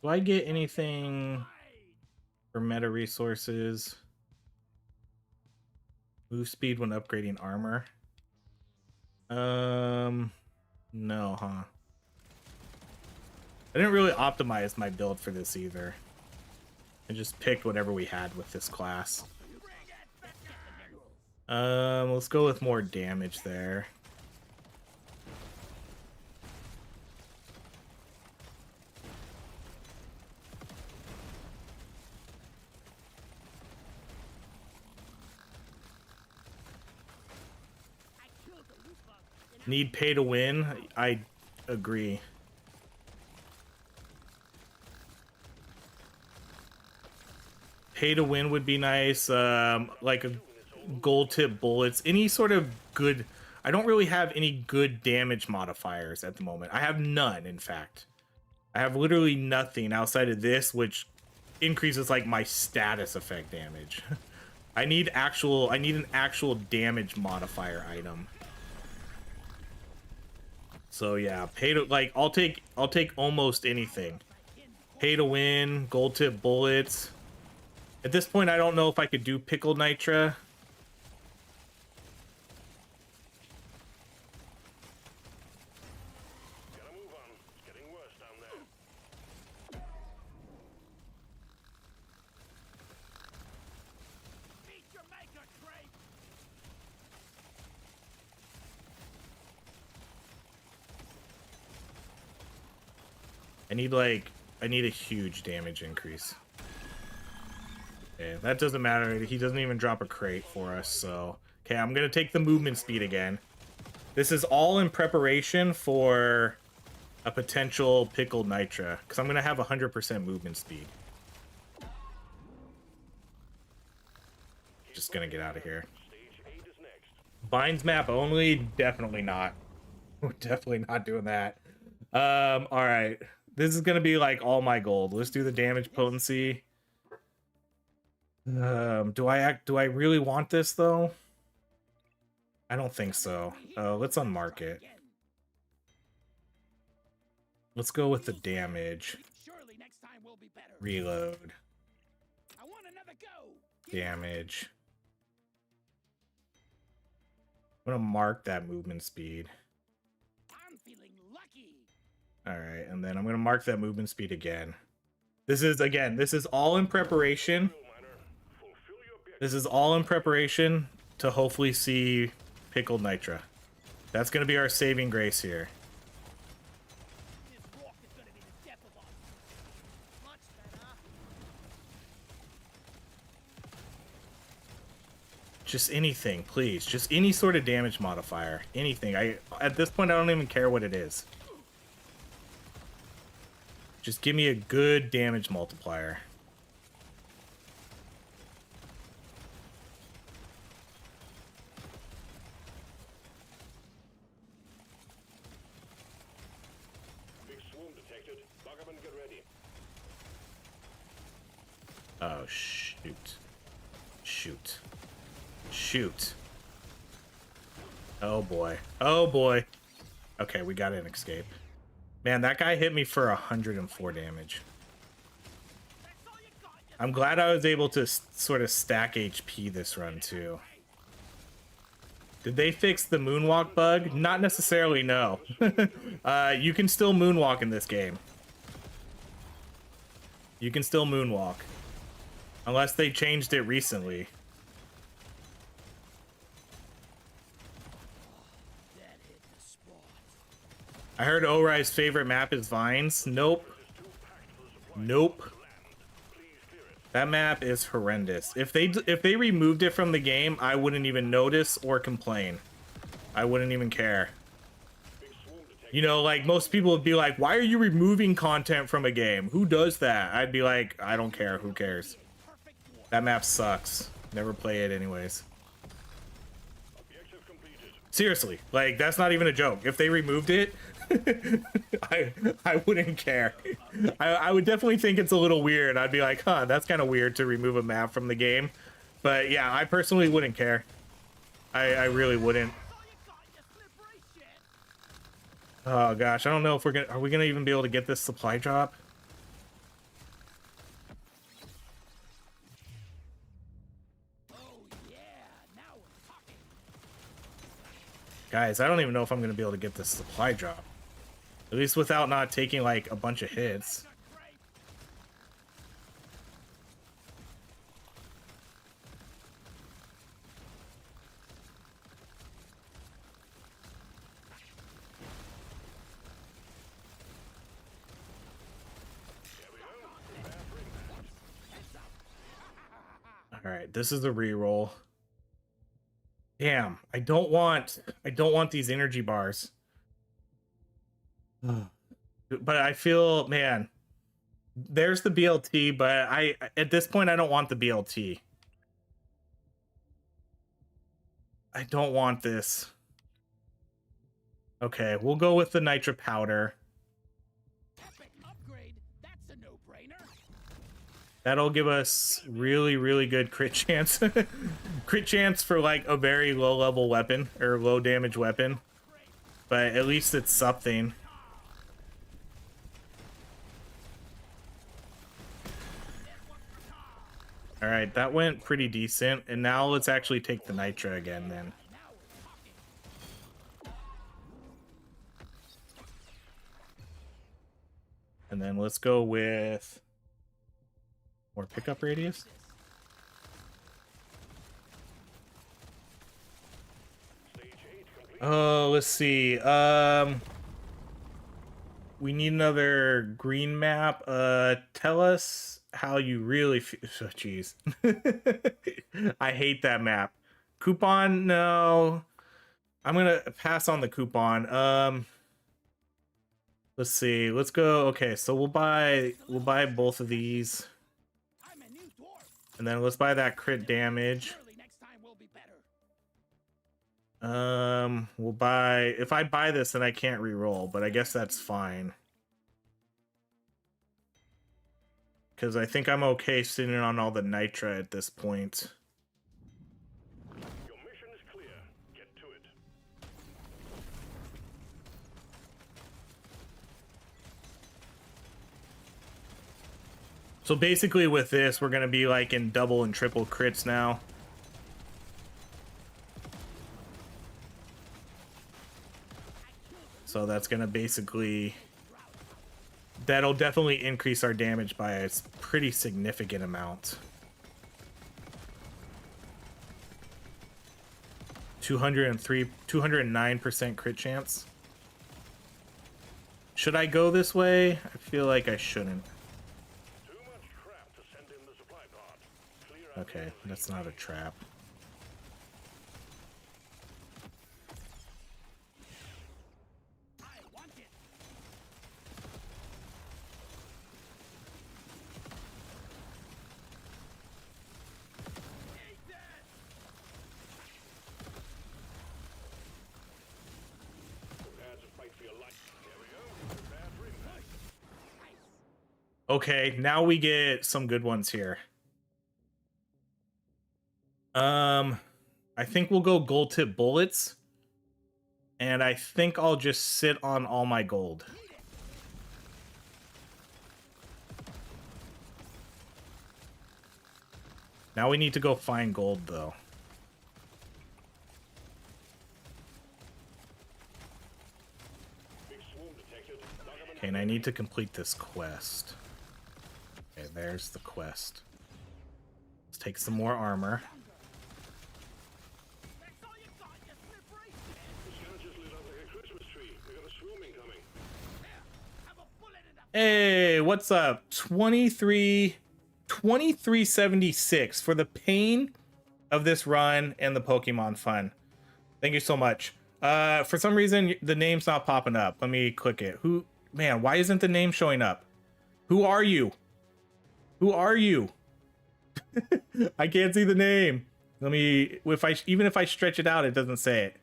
Speaker 1: Do I get anything for meta resources? Move speed when upgrading armor. No, huh? I didn't really optimize my build for this either. I just picked whatever we had with this class. Let's go with more damage there.
Speaker 3: I killed the loot bug.
Speaker 1: Need pay to win? I agree. Pay to win would be nice. Like a gold tip bullets. Any sort of good... I don't really have any good damage modifiers at the moment. I have none, in fact. I have literally nothing outside of this, which increases like my status effect damage. I need an actual damage modifier item. So yeah, pay to like I'll take almost anything. Pay to win, gold tip bullets. At this point I don't know if I could do pickled nitra.
Speaker 2: Gotta move on. It's getting worse down there.
Speaker 3: Meet your maker, Trey!
Speaker 1: need like, I need a huge damage increase. Okay, that doesn't matter. He doesn't even drop a crate for us, so. Okay, I'm gonna take the movement speed again. This is all in preparation for a potential pickled nitra, because I'm gonna have 100% movement speed. Just gonna get out of here. Binds map only? Definitely not. We're definitely not doing that. Alright. This is gonna be like all my gold. Let's do the damage potency. Do I really want this though? I don't think so. Let's unmark it. Let's go with the damage.
Speaker 3: Surely next time will be better.
Speaker 1: Reload.
Speaker 3: I want another go.
Speaker 1: Damage. I'm gonna mark that movement speed.
Speaker 3: I'm feeling lucky.
Speaker 1: Alright, and then I'm gonna mark that movement speed again. This is all in preparation. This is all in preparation to hopefully see pickled nitra. That's gonna be our saving grace here.
Speaker 3: This rock is gonna be the death of us. Much better.
Speaker 1: Just anything, please. Just any sort of damage modifier. Anything. At this point I don't even care what it is. Just give me a good damage multiplier.
Speaker 2: Big swarm detected. Buggerman, get ready.
Speaker 1: Oh, shoot. Shoot. Shoot. Oh boy. Oh boy. Okay, we got an escape. Man, that guy hit me for 104 damage. I'm glad I was able to sort of stack HP this run too. Did they fix the moonwalk bug? Not necessarily, no. You can still moonwalk in this game. You can still moonwalk. Unless they changed it recently. I heard OHRye's favorite map is Vines. Nope. Nope. That map is horrendous. If they removed it from the game, I wouldn't even notice or complain. I wouldn't even care. You know, like most people would be like, "Why are you removing content from a game? Who does that?" I'd be like, "I don't care. Who cares? That map sucks. Never play it anyways." Seriously, like that's not even a joke. If they removed it, I wouldn't care. I would definitely think it's a little weird. I'd be like, huh, that's kind of weird to remove a map from the game. But yeah, I personally wouldn't care. I really wouldn't. Oh gosh, I don't know if are we gonna even be able to get this supply drop? Guys, I don't even know if I'm gonna be able to get this supply drop. At least without not taking like a bunch of hits. Alright, this is a reroll. Damn, I don't want these energy bars. But I feel, man, there's the BLT, but at this point I don't want the BLT. I don't want this. Okay, we'll go with the nitra powder.
Speaker 3: Epic upgrade. That's a no-brainer.
Speaker 1: That'll give us really, really good crit chance. Crit chance for like a very low level weapon or low damage weapon. But at least it's something. Alright, that went pretty decent. And now let's actually take the nitra again then. And then let's go with more pickup radius. Oh, let's see. We need another green map. Tell us how you really feel. Oh, jeez. I hate that map. Coupon, no. I'm gonna pass on the coupon. Let's see. Let's go. Okay, so we'll buy both of these.
Speaker 3: I'm a new dwarf.
Speaker 1: And then let's buy that crit damage.
Speaker 3: Surely next time will be better.
Speaker 1: We'll buy, if I buy this then I can't re-roll, but I guess that's fine. Cause I think I'm okay sitting on all the nitra at this point.
Speaker 2: Your mission is clear. Get to it.
Speaker 1: So basically with this, we're gonna be like in double and triple crits now. So that's gonna basically, that'll definitely increase our damage by a pretty significant amount. 209% crit chance. Should I go this way? I feel like I shouldn't.
Speaker 2: Too much crap to send in the supply pod. Clear out
Speaker 1: Okay, that's not a trap.
Speaker 3: I want it. Eat that.
Speaker 2: Prepare to fight for your life. Here we go. Prepare for impact.
Speaker 1: Okay, now we get some good ones here. I think we'll go gold tip bullets. And I think I'll just sit on all my gold. Now we need to go find gold though.
Speaker 2: Big swarm detected. Knock 'em in.
Speaker 1: Okay, and I need to complete this quest. Okay, there's the quest. Let's take some more armor.
Speaker 3: That's all you got, you slippery.
Speaker 2: The scout just lit up like a Christmas tree. We got a swarming coming.
Speaker 3: There. Have a bullet in the
Speaker 1: Hey, what's up? 2376 for the pain of this run and the Pokemon fun. Thank you so much. For some reason the name's not popping up. Let me click it. Who, man, why isn't the name showing up? Who are you? Who are you? I can't see the name. Let me, even if I stretch it out, it doesn't say it.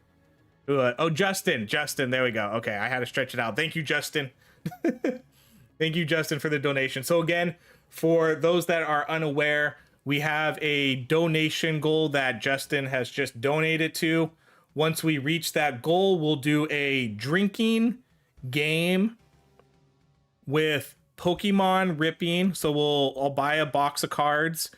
Speaker 1: Oh, Justin, there we go. Okay, I had to stretch it out. Thank you, Justin. Thank you, Justin, for the donation. So again, for those that are unaware, we have a donation goal that Justin has just donated to. Once we reach that goal, we'll do a drinking game with Pokemon ripping. So I'll buy a box of cards.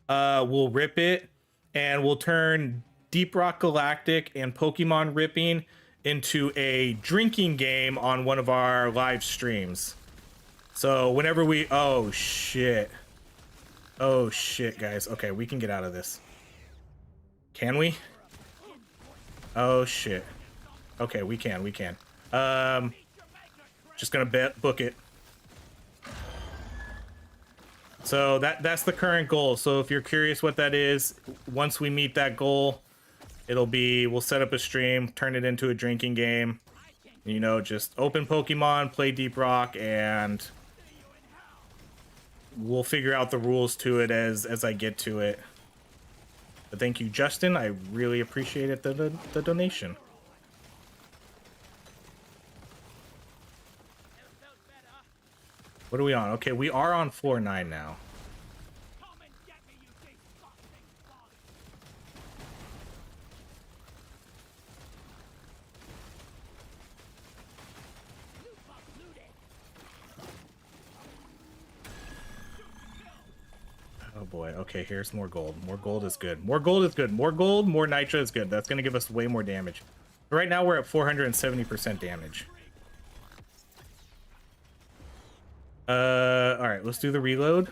Speaker 1: We'll rip it, and we'll turn Deep Rock Galactic and Pokemon ripping into a drinking game on one of our live streams. So whenever we, oh shit, guys. Okay, we can get out of this. Can we? Oh shit. Okay, we can. Just gonna book it. So that's the current goal. So if you're curious what that is, once we meet that goal, we'll set up a stream, turn it into a drinking game. You know, just open Pokemon, play Deep Rock, and we'll figure out the rules to it as I get to it. But thank you, Justin. I really appreciated the donation. What are we on? Okay, we are on floor 9 now.
Speaker 3: Come and get me, you disgusting bug. Loot bug looted.
Speaker 1: Oh boy. Okay, here's more gold. More gold is good. More gold is good. More gold, more nitra is good. That's going to give us way more damage. Right now we're at 470% damage. All right, let's do the reload.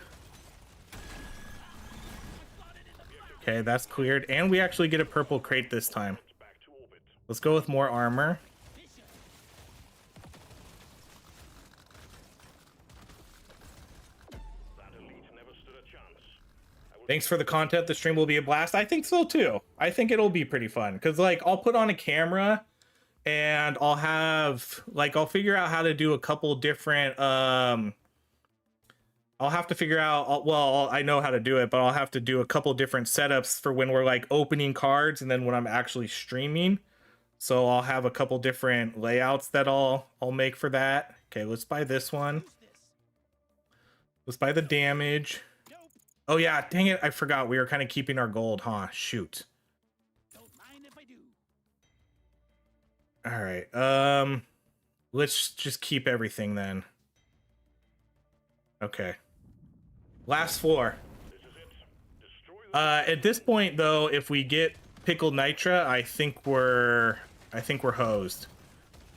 Speaker 1: Okay, that's cleared, and we actually get a purple crate this time.
Speaker 2: Back to orbit.
Speaker 1: Let's go with more armor. Thanks for the content. The stream will be a blast. I think so too. I think it'll be pretty fun because like I'll put on a camera and I'll have like I'll figure out how to do a couple different I'll have to figure out, well, I know how to do it, but I'll have to do a couple different setups for when we're like opening cards and then when I'm actually streaming. So I'll have a couple different layouts that I'll make for that. Okay, let's buy this one. Let's buy the damage. Oh yeah, dang it, I forgot we were kind of keeping our gold, huh? Shoot.
Speaker 3: Don't mind if I do.
Speaker 1: All right, let's just keep everything then. Okay. Last floor. At this point though, if we get pickled nitra, I think we're hosed.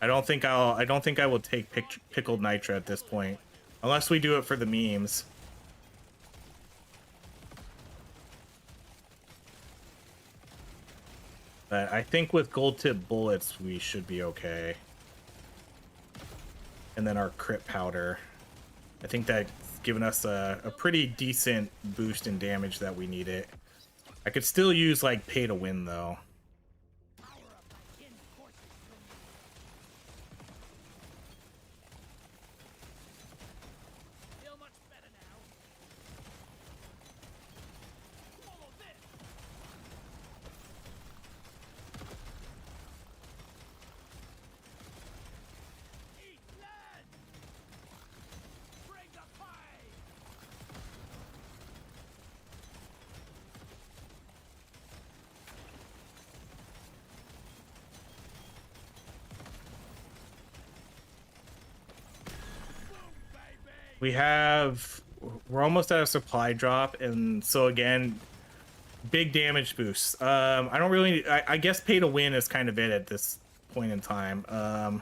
Speaker 1: I don't think I will take pickled nitra at this point, unless we do it for the memes. But I think with gold tip bullets we should be okay. And then our crit powder, I think that's given us a pretty decent boost in damage that we need it. I could still use like pay to win though.
Speaker 3: Feel much better now. Follow this. Eat lead. Bring the fire.
Speaker 1: We're almost at a supply drop, and so again, big damage boosts. I don't really, I guess pay to win is kind of it at this point in time.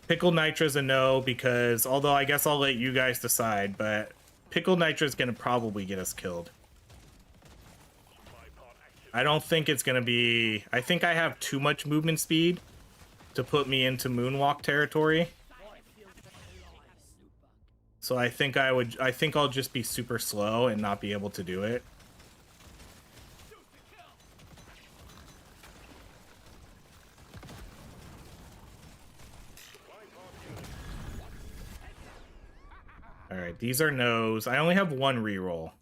Speaker 1: Pickled nitra is a no, because although I guess I'll let you guys decide, but pickled nitra is going to probably get us killed. I don't think it's going to be, I think I have too much movement speed to put me into moonwalk territory. So I think I'll just be super slow and not be able to do it. All right, these are no's. I only have one reroll.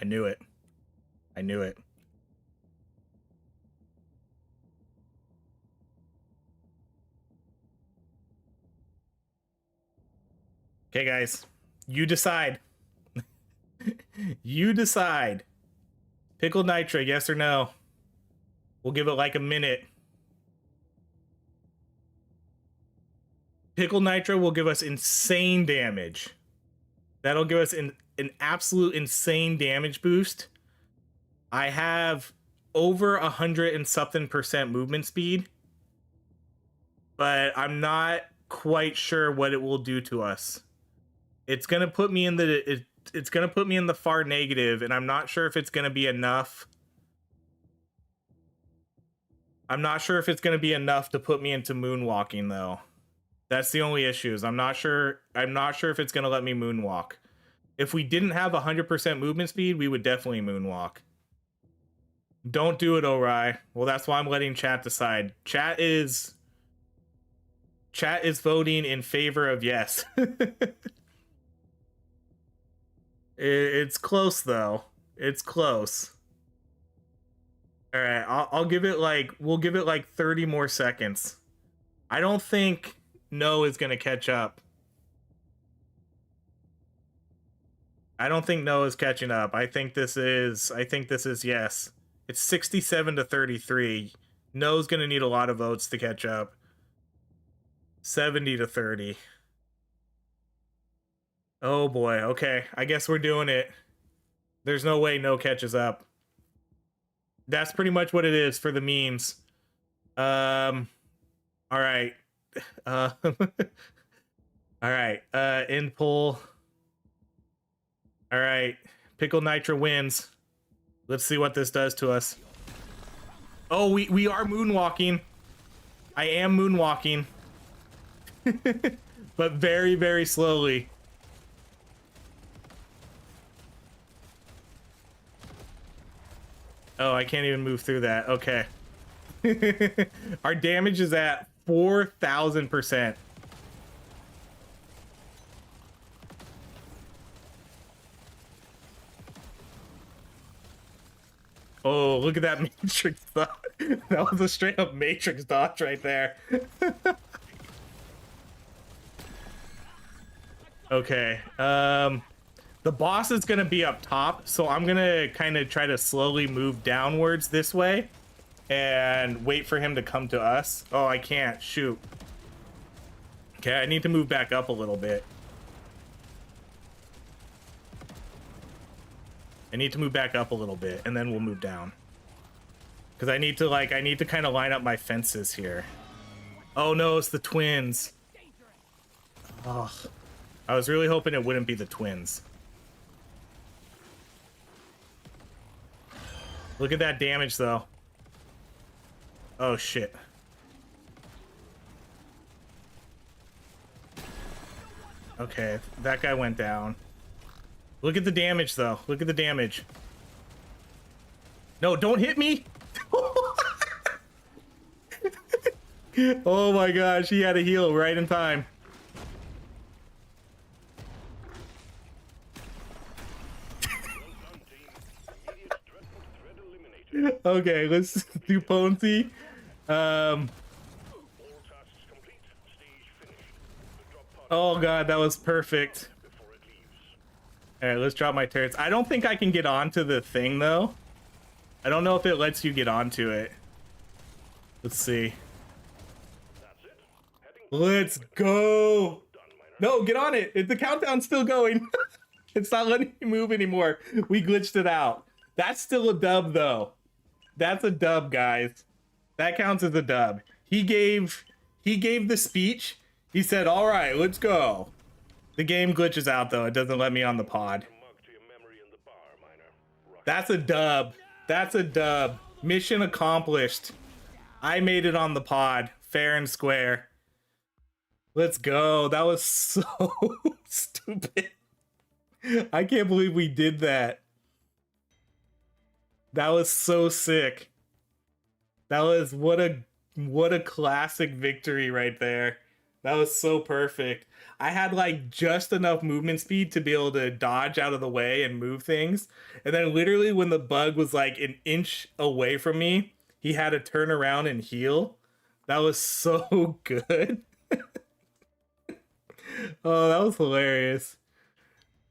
Speaker 1: I knew it. I knew it. Okay, guys. You decide. You decide. Pickled nitra, yes or no? We'll give it like a minute. Pickled nitra will give us insane damage. That'll give us an absolute insane damage boost. I have over 100 and something % movement speed, but I'm not quite sure what it will do to us. It's gonna put me in the it's gonna put me in the far negative, and I'm not sure if it's gonna be enough. I'm not sure if it's gonna be enough to put me into moonwalking though. That's the only issue. Is I'm not sure if it's gonna let me moonwalk. If we didn't have 100% movement speed, we would definitely moonwalk. Don't do it, OHRye. Well, that's why I'm letting chat decide. Chat is voting in favor of yes. It's close though. It's close. All right, I'll give it like, we'll give it like 30 more seconds. I don't think no is gonna catch up. I don't think no is catching up. I think this is yes. It's 67 to 33. No's gonna need a lot of votes to catch up. 70 to 30. Oh boy, okay. I guess we're doing it. There's no way no catches up. That's pretty much what it is for the memes. All right. All right. End poll. All right, Pickle Nitra wins. Let's see what this does to us. Oh, we are moonwalking. I am moonwalking. But very, very slowly. Oh, I can't even move through that. Okay. Our damage is at 4,000%. Oh, look at that Matrix dodge. That was a straight up Matrix dodge right there. Okay. The boss is gonna be up top, so I'm gonna kind of try to slowly move downwards this way and wait for him to come to us. Oh, I can't. Shoot. Okay, I need to move back up a little bit. I need to move back up a little bit, and then we'll move down. Because I need to kind of line up my fences here. Oh no, it's the twins. Oh, I was really hoping it wouldn't be the twins. Look at that damage, though. Oh, shit. Okay, that guy went down. Look at the damage, though. Look at the damage. No, don't hit me! Oh my gosh, he had a heal right in time. Okay, let's do potency. Oh god, that was perfect. Alright, let's drop my turrets. I don't think I can get onto the thing, though. I don't know if it lets you get onto it. Let's see. Let's go! No, get on it! The countdown's still going. It's not letting me move anymore. We glitched it out. That's still a dub, though. That's a dub, guys. That counts as a dub. He gave the speech. He said, all right, let's go. The game glitches out, though. It doesn't let me on the pod. That's a dub. That's a dub. Mission accomplished. I made it on the pod. Fair and square. Let's go. That was so stupid. I can't believe we did that. That was so sick. That was what a classic victory right there. That was so perfect. I had like just enough movement speed to be able to dodge out of the way and move things. And then literally when the bug was like an inch away from me, he had to turn around and heal. That was so good. Oh, that was hilarious.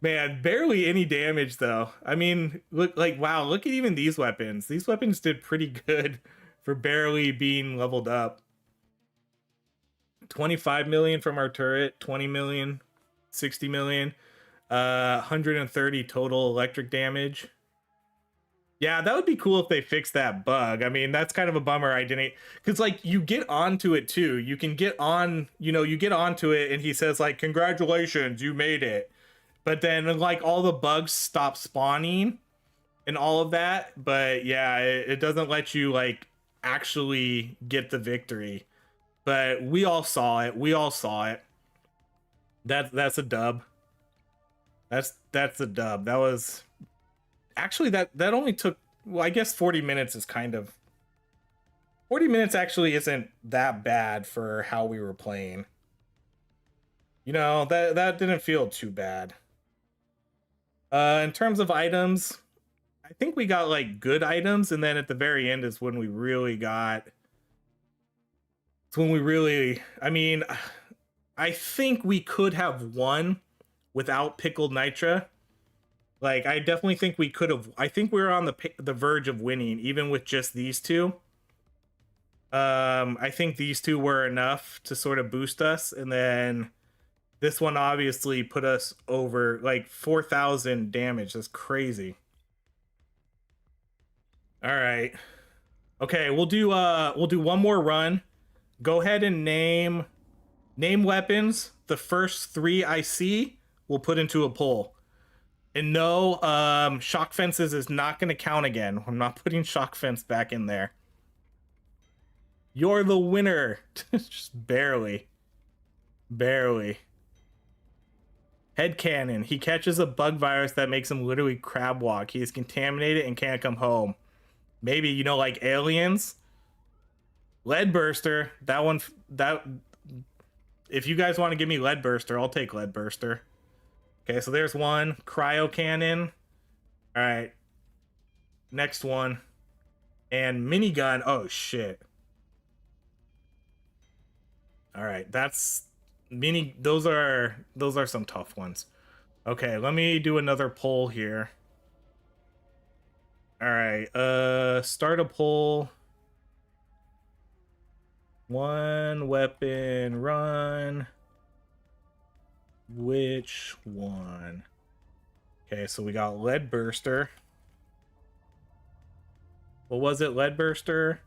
Speaker 1: Man, barely any damage though. I mean, look, like, wow, look at even these weapons. These weapons did pretty good for barely being leveled up. 25 million from our turret, 20 million, 60 million, 130 total electric damage. Yeah, that would be cool if they fixed that bug. I mean, that's kind of a bummer I didn't, because like you get onto it too. You can get on, you get onto it and he says like, congratulations, you made it. But then like all the bugs stop spawning and all of that. But yeah, it doesn't let you like actually get the victory. But we all saw it. We all saw it. That's a dub. That's a dub. That was actually that only took, well, I guess 40 minutes is kind of 40 minutes actually isn't that bad for how we were playing. That didn't feel too bad. In terms of items, I think we got like good items, and then at the very end is when we really got. It's when we really. I mean, I think we could have won without pickled nitra. Like, I definitely think we could have. I think we were on the verge of winning, even with just these two. I think these two were enough to sort of boost us, and then. This one obviously put us over like 4,000 damage. That's crazy. All right. Okay, we'll do one more run. Go ahead and name weapons. The first 3 I see, we'll put into a poll. And no, shock fences is not going to count again. I'm not putting shock fence back in there. You're the winner. Just barely. Barely. Headcanon. He catches a bug virus that makes him literally crab walk. He is contaminated and can't come home. Maybe, you know, like aliens? Lead burster. That one, that... If you guys want to give me lead burster, I'll take lead burster. Okay, so there's one. Cryo cannon. All right. Next one. And minigun. Oh, shit. All right, that's mini. Those are some tough ones. Okay, let me do another poll here. All right, start a poll. One weapon run. Which one? Okay, so we got lead burster. What was it? Lead burster,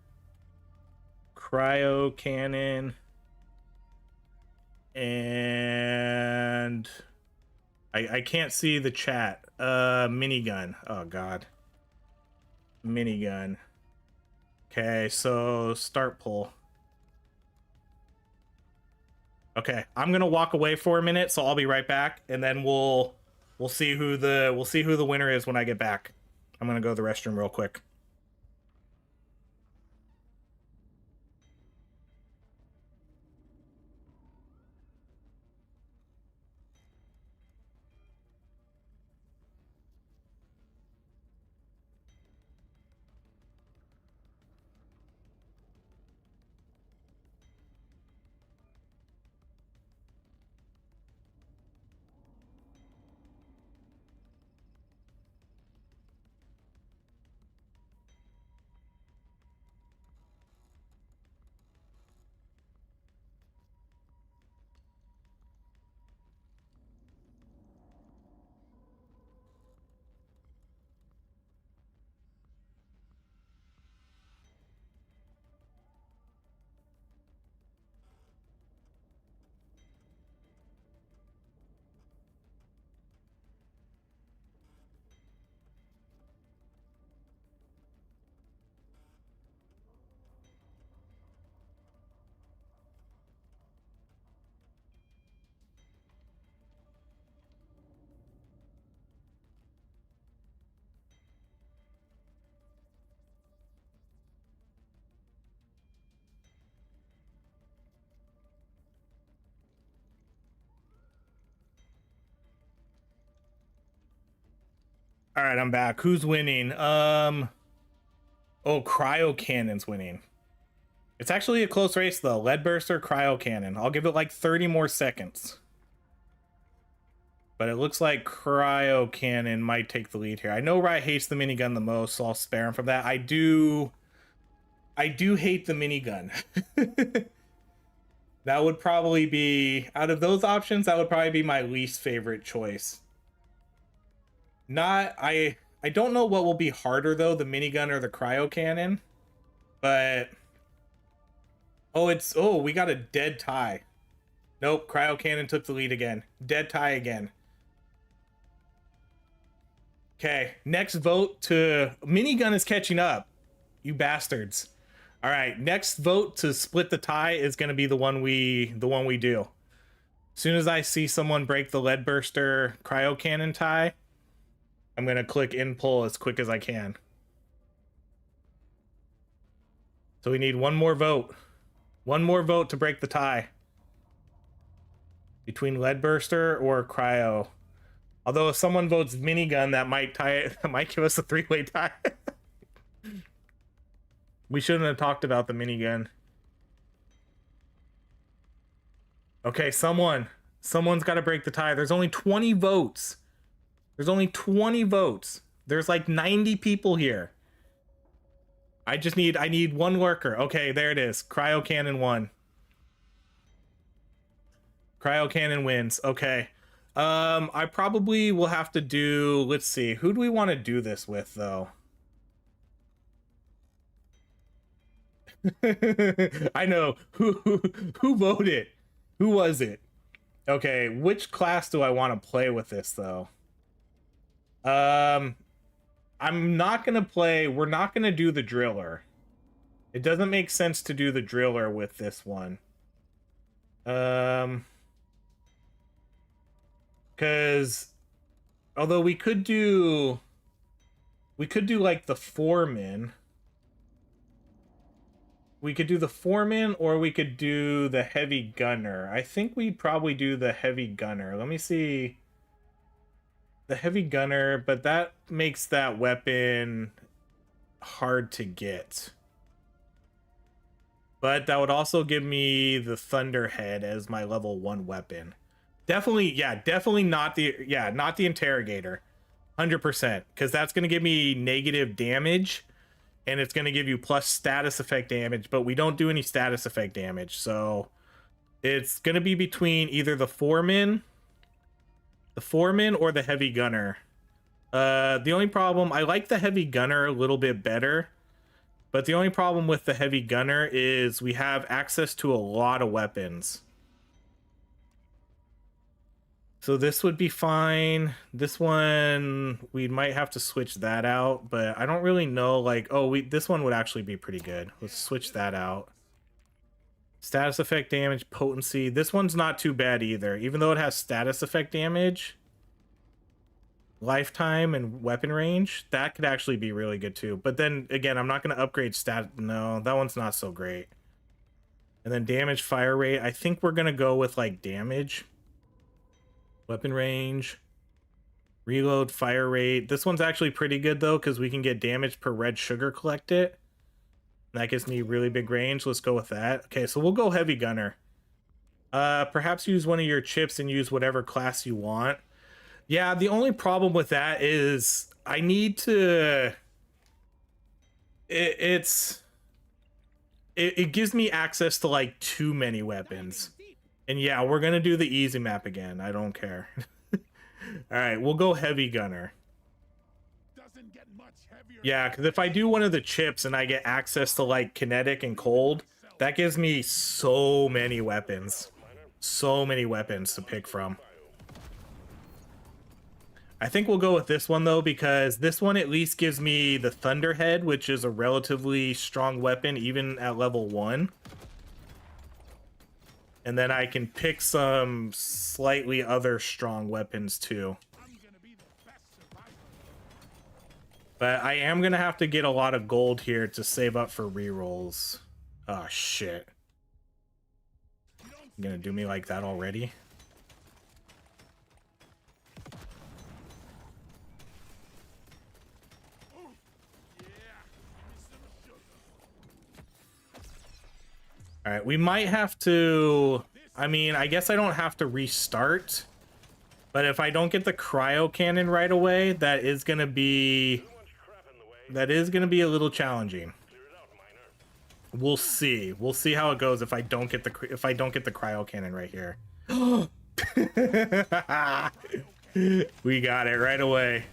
Speaker 1: cryo cannon, and I can't see the chat. Minigun. Oh god. Minigun. Okay, so start poll. Okay, I'm gonna walk away for a minute, so I'll be right back, and then we'll see who the winner is when I get back. I'm gonna go to the restroom real quick. All right, I'm back. Who's winning? Oh, cryo cannon's winning. It's actually a close race though. Lead burster, cryo cannon. I'll give it like 30 more seconds. But it looks like cryo cannon might take the lead here. I know Rye hates the minigun the most, so I'll spare him from that. I do hate the minigun. That would probably be, out of those options, that would probably be my least favorite choice. I don't know what will be harder though, the minigun or the cryo cannon. But oh, we got a dead tie. Nope, cryo cannon took the lead again. Dead tie again. Okay, next vote to minigun is catching up. You bastards. All right, next vote to split the tie is going to be the one we do. As soon as I see someone break the lead burster cryo cannon tie, I'm going to click in poll as quick as I can. So we need one more vote. One more vote to break the tie. Between lead burster or cryo. Although if someone votes minigun, that might tie it. That might give us a three-way tie. We shouldn't have talked about the minigun. Okay, someone's got to break the tie. There's only 20 votes. There's only 20 votes. There's like 90 people here. I need one worker. Okay, there it is. Cryo cannon won. Cryo cannon wins. Okay. I probably will have to do, let's see. Who do we want to do this with though? I know. Who voted? Who was it? Okay, which class do I want to play with this though? I'm not gonna play. We're not gonna do the driller. It doesn't make sense to do the driller with this one. Because although we could do like the foreman. We could do the foreman, or we could do the heavy gunner. I think we'd probably do the heavy gunner. Let me see. The heavy gunner, but that makes that weapon hard to get. But that would also give me the Thunderhead as my level 1 weapon. Definitely, yeah, definitely not the, yeah, not the interrogator. 100%, because that's going to give me negative damage, and it's going to give you plus status effect damage, but we don't do any status effect damage, so it's going to be between either the foreman or the heavy gunner. The only problem, I like the heavy gunner a little bit better, but the only problem with the heavy gunner is we have access to a lot of weapons. So this would be fine. This one, we might have to switch that out, but I don't really know, like, oh, this one would actually be pretty good. Let's switch that out. Status effect damage, potency. This one's not too bad either. Even though it has status effect damage, lifetime, and weapon range, that could actually be really good too. But then, again, I'm not going to upgrade stat. No, that one's not so great. And then damage, fire rate. I think we're going to go with, like, damage. Weapon range, reload, fire rate. This one's actually pretty good though, because we can get damage per red sugar collected. That gives me really big range. Let's go with that. Okay, so we'll go heavy gunner. Perhaps use one of your chips and use whatever class you want. Yeah, the only problem with that is I need to. It gives me access to like too many weapons. And yeah, we're going to do the easy map again. I don't care. All right, we'll go heavy gunner. Yeah, because if I do one of the chips and I get access to like kinetic and cold, that gives me so many weapons. So many weapons to pick from. I think we'll go with this one though, because this one at least gives me the Thunderhead, which is a relatively strong weapon even at level 1. And then I can pick some slightly other strong weapons too. But I am going to have to get a lot of gold here to save up for rerolls. Oh, shit. You're going to do me like that already? All right, we might have to, I mean, I guess I don't have to restart, but if I don't get the cryo cannon right away, that is going to be a little challenging. We'll see. We'll see how it goes if I don't get the cryo cannon right here. We got it right away.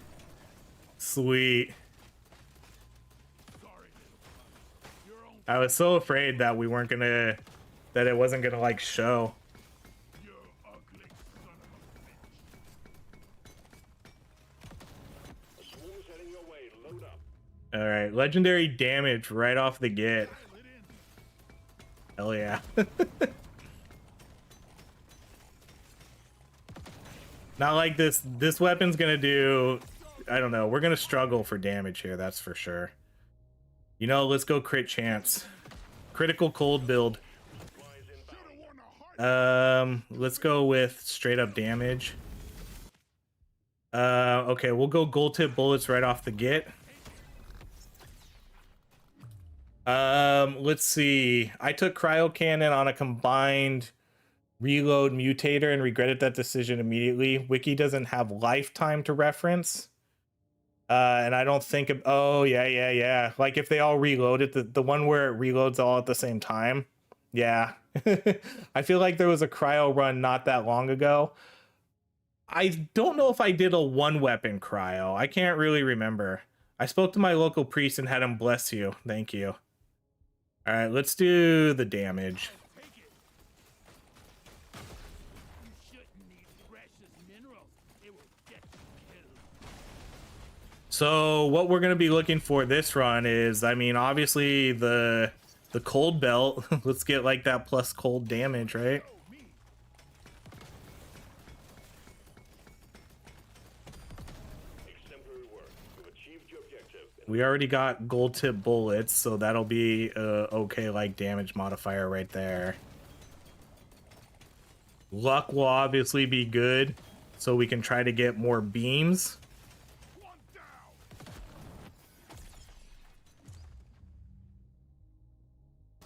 Speaker 1: Sweet. I was so afraid that we weren't gonna, that it wasn't gonna like show. All right, legendary damage right off the get. Hell yeah. Not like this weapon's gonna do, I don't know, we're gonna struggle for damage here, that's for sure. You know, let's go crit chance. Critical cold build. Let's go with straight up damage. Okay, we'll go gold tip bullets right off the get. Let's see. I took cryo cannon on a combined reload mutator and regretted that decision immediately. Wiki doesn't have lifetime to reference. And I don't think of, oh yeah. Like if they all reloaded, the one where it reloads all at the same time. Yeah. I feel like there was a cryo run not that long ago. I don't know if I did a one weapon cryo. I can't really remember. I spoke to my local priest and had him bless you. Thank you. All right, let's do the damage. So what we're gonna be looking for this run is, I mean, obviously the cold belt. Let's get like that plus cold damage, right?
Speaker 2: Exemplary work. You've achieved your objective.
Speaker 1: We already got gold tip bullets, so that'll be okay like damage modifier right there. Luck will obviously be good, so we can try to get more beams.
Speaker 3: One down.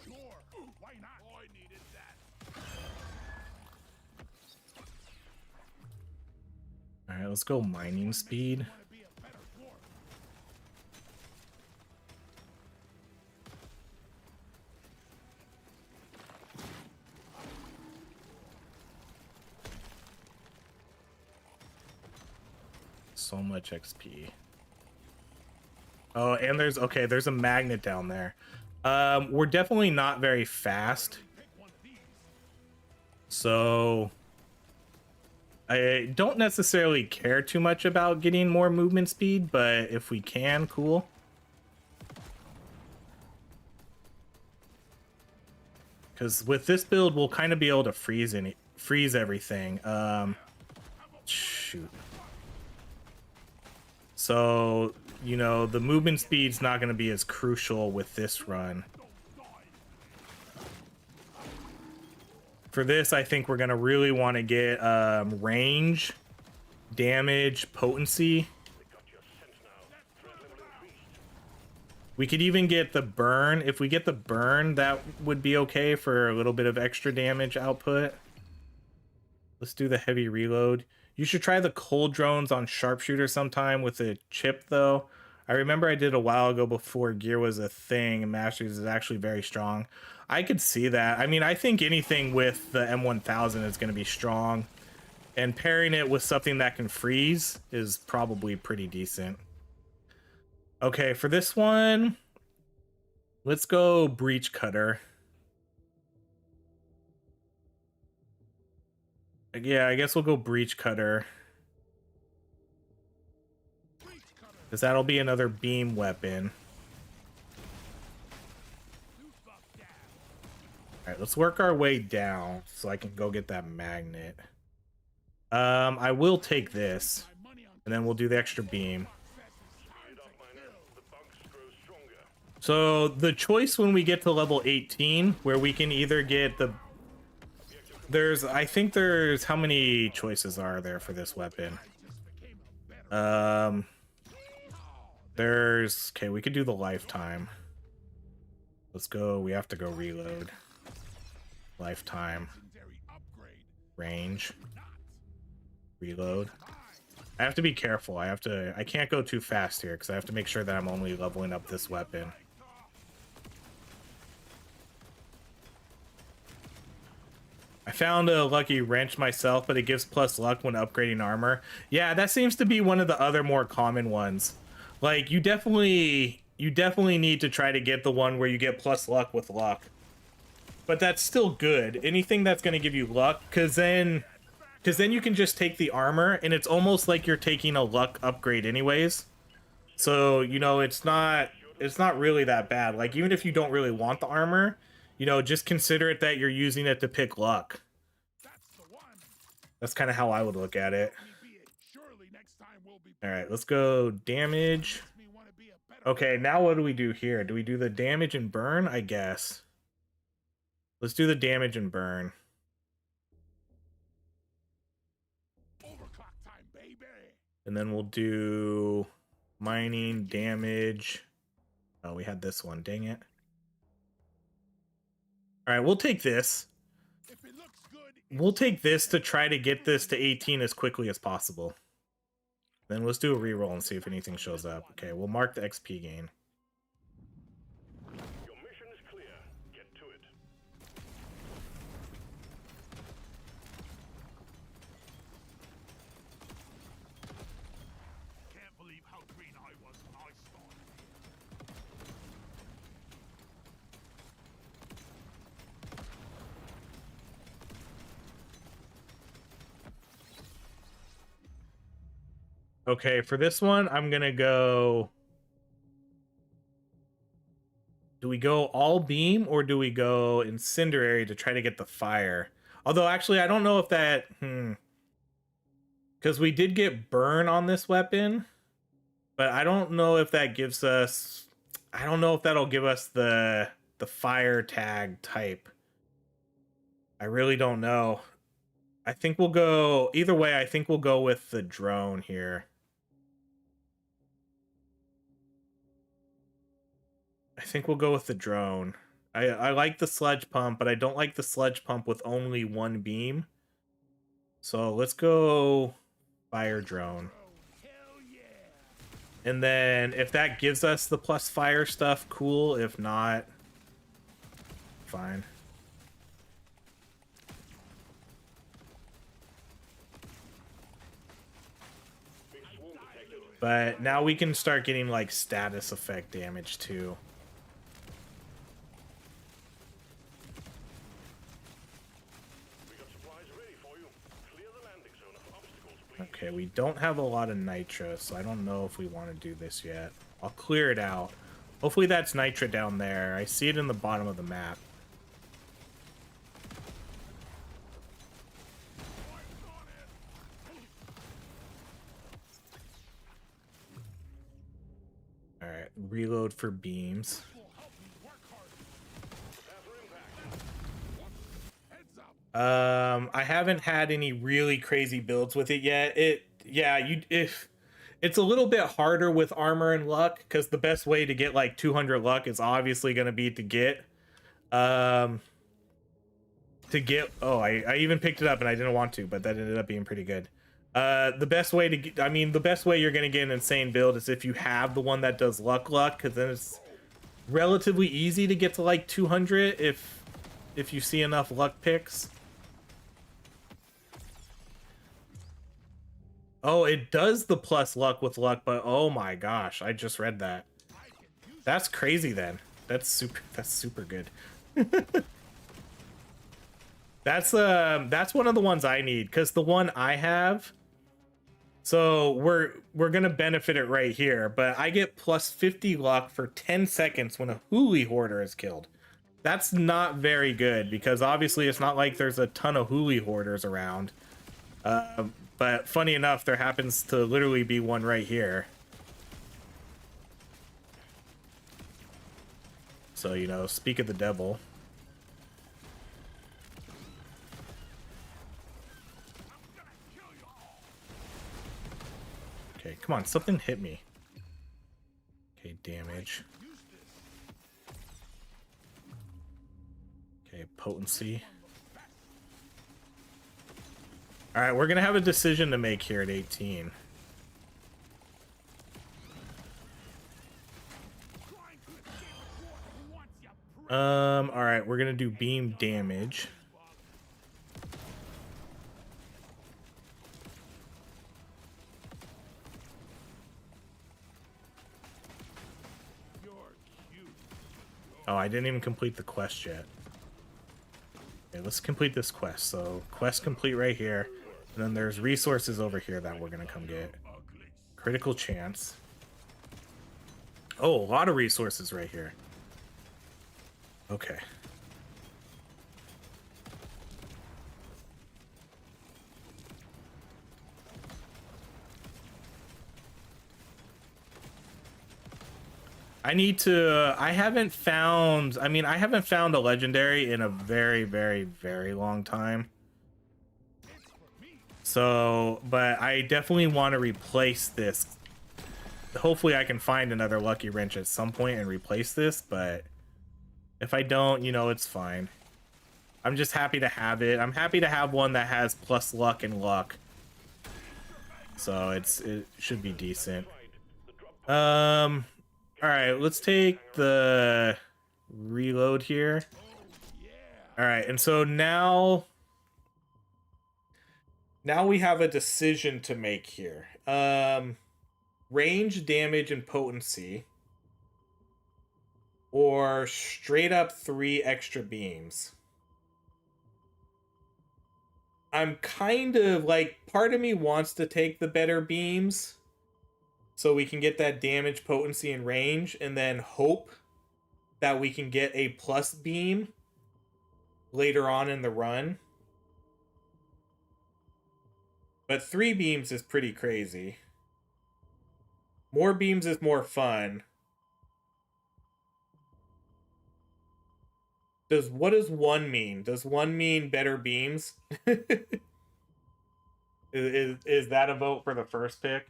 Speaker 3: Sure. Why not? I needed that.
Speaker 1: All right, let's go mining speed.
Speaker 3: Want to be a better dwarf.
Speaker 1: So much XP. Oh, and there's there's a magnet down there. We're definitely not very fast,
Speaker 3: Pick one of these.
Speaker 1: so I don't necessarily care too much about getting more movement speed, but if we can, cool. Because with this build, we'll kind of be able to freeze everything. Shoot. So, you know, the movement speed's not going to be as crucial with this run. For this, I think we're going to really want to get range, damage, potency. We could even get the burn. If we get the burn, that would be okay for a little bit of extra damage output. Let's do the heavy reload. You should try the cold drones on sharpshooter sometime with a chip, though. I remember I did a while ago before gear was a thing, and Masters is actually very strong. I could see that. I mean, I think anything with the M1000 is going to be strong, and pairing it with something that can freeze is probably pretty decent. Okay, for this one, let's go breach cutter. Yeah, I guess we'll go breach cutter, because that'll be another beam weapon. All right, let's work our way down so I can go get that magnet. I will take this, and then we'll do the extra beam. So the choice when we get to level 18, where we can either get the... I think there's... How many choices are there for this weapon? There's... Okay, we could do the lifetime. Let's go. We have to go reload. Lifetime. Range. Reload. I have to be careful. I can't go too fast here, because I have to make sure that I'm only leveling up this weapon. I found a lucky wrench myself, but it gives plus luck when upgrading armor. Yeah, that seems to be one of the other more common ones. Like, you definitely need to try to get the one where you get plus luck with luck. But that's still good. Anything that's going to give you luck, because then you can just take the armor, and it's almost like you're taking a luck upgrade anyways. So, you know, it's not really that bad. Like, even if you don't really want the armor, you know, just consider it that you're using it to pick luck. That's kind of how I would look at it. All right, let's go damage. Okay, now what do we do here? Do we do the damage and burn? I guess. Let's do the damage and burn. And then we'll do mining, damage. Oh, we had this one. Dang it. All right, we'll take this. We'll take this to try to get this to 18 as quickly as possible. Then let's do a reroll and see if anything shows up. Okay, we'll mark the XP gain.
Speaker 2: Your mission is clear. Get to it.
Speaker 3: Can't believe how green I was when I started.
Speaker 1: Okay, for this one, I'm gonna go. Do we go all beam or do we go incendiary to try to get the fire? Although, actually, I don't know if that. Because we did get burn on this weapon, but I don't know if that gives us. I don't know if that'll give us the fire tag type. I really don't know. I think we'll go either way. I think we'll go with the drone here. I think we'll go with the drone. I like the sludge pump, but I don't like the sludge pump with only one beam. So let's go fire drone. And then if that gives us the plus fire stuff, cool. If not, fine. But now we can start getting like status effect damage too. Okay, we don't have a lot of nitra, so I don't know if we want to do this yet. I'll clear it out. Hopefully that's nitra down there. I see it in the bottom of the map. Alright, reload for beams. I haven't had any really crazy builds with it yet. If it's a little bit harder with armor and luck, because the best way to get like 200 luck is obviously going to be to get oh, I even picked it up and I didn't want to, but that ended up being pretty good. The best way to get, the best way you're going to get an insane build is if you have the one that does luck, because then it's relatively easy to get to like 200 if you see enough luck picks. Oh, it does the plus luck with luck, but oh my gosh, I just read that. That's crazy then. That's super good. That's one of the ones I need, because the one I have, so we're gonna benefit it right here, but I get plus 50 luck for 10 seconds when a Huli hoarder is killed. That's not very good, because obviously it's not like there's a ton of Huli hoarders around. But funny enough, there happens to literally be one right here. So, you know, speak of the devil. Okay, come on, something hit me. Okay, damage. Okay, potency. Alright, we're gonna have a decision to make here at 18. Alright, we're gonna do beam damage. Oh, I didn't even complete the quest yet. Okay, let's complete this quest. So, quest complete right here. And then there's resources over here that we're gonna come get. Critical chance. Oh, a lot of resources right here. Okay. I haven't found a legendary in a very, very, very long time. So, but I definitely want to replace this. Hopefully I can find another lucky wrench at some point and replace this, but if I don't, you know, it's fine. I'm just happy to have it. I'm happy to have one that has plus luck and luck. So it should be decent. Alright, let's take the reload here. Alright, and so now we have a decision to make here. Range, damage, and potency. Or straight up 3 extra beams. I'm kind of like, part of me wants to take the better beams. so we can get that damage, potency, and range, and then hope that we can get a plus beam later on in the run. But 3 beams is pretty crazy. More beams is more fun. What does 1 mean? Does 1 mean better beams? Is that a vote for the first pick?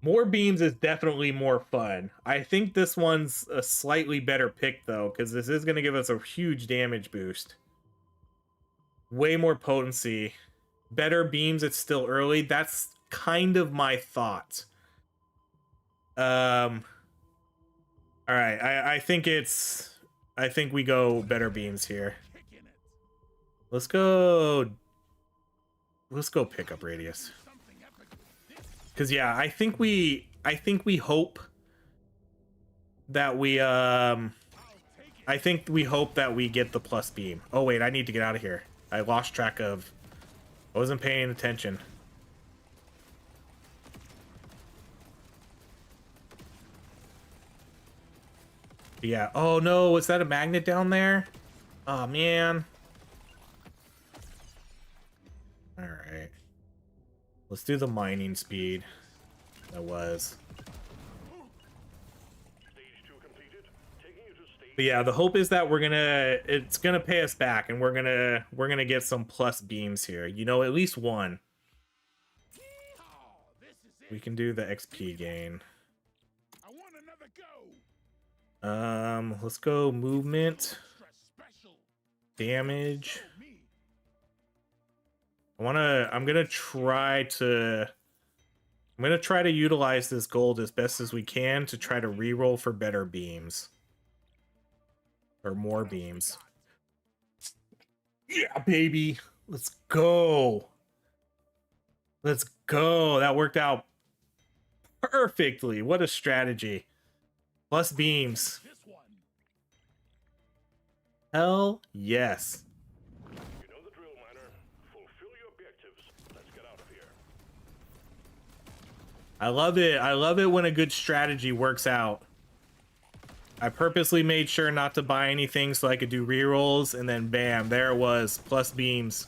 Speaker 1: More beams is definitely more fun. I think this one's a slightly better pick, though, because this is going to give us a huge damage boost. Way more potency. Better beams, it's still early. That's kind of my thought. Alright, I think we go better beams here. Let's go pickup radius. Cause yeah, I think we hope that we hope that we get the plus beam. Oh wait, I need to get out of here. I lost track of, I wasn't paying attention. Yeah, oh no, was that a magnet down there? Oh man. Alright. Let's do the mining speed. That was.
Speaker 2: Stage 2 completed. Taking you to stage.
Speaker 1: But yeah, the hope is that it's gonna pay us back, and we're gonna get some plus beams here. You know, at least one. We can do the XP gain.
Speaker 3: I want another go.
Speaker 1: Let's go movement, damage. I'm gonna try to utilize this gold as best as we can to try to reroll for better beams. Or more beams. Yeah, baby. Let's go. Let's go. That worked out perfectly. What a strategy. Plus beams. Hell yes.
Speaker 2: You know the drill, miner. Fulfill your objectives. Let's get out of here.
Speaker 1: I love it. I love it when a good strategy works out. I purposely made sure not to buy anything so I could do rerolls, and then bam, there it was. Plus beams.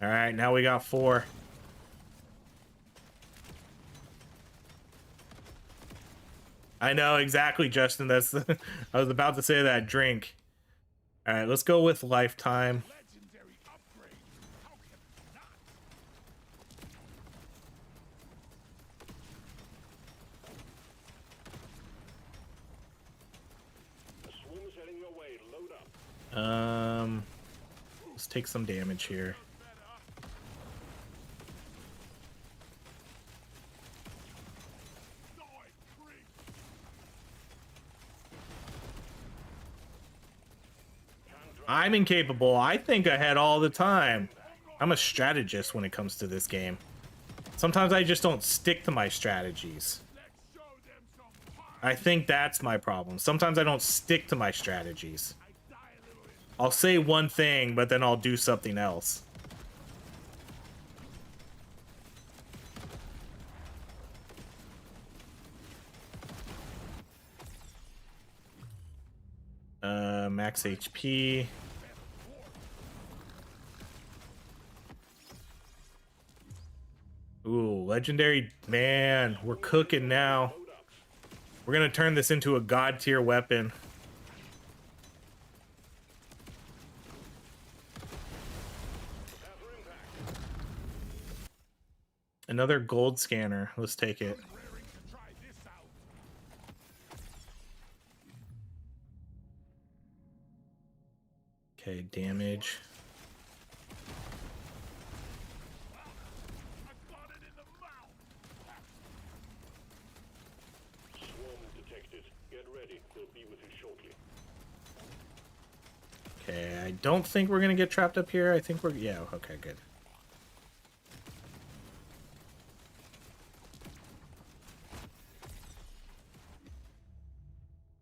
Speaker 1: Alright, now we got 4. I know, exactly, Justin. That's I was about to say that. Drink. Alright, let's go with lifetime.
Speaker 3: Legendary upgrade. How can I not?
Speaker 2: The swarm is heading your way. Load up.
Speaker 1: Let's take some damage here. I'm incapable. I think ahead all the time. I'm a strategist when it comes to this game. Sometimes I just don't stick to my strategies. I think that's my problem. Sometimes I don't stick to my strategies. I'll say one thing, but then I'll do something else. Max HP. Ooh, legendary. Man, we're cooking now. We're gonna turn this into a god tier weapon. Another gold scanner. Let's take it. Okay, damage.
Speaker 2: Swarm detected. Get ready. We'll be with you shortly.
Speaker 1: Okay, I don't think we're gonna get trapped up here. I think we're... Yeah, okay, good.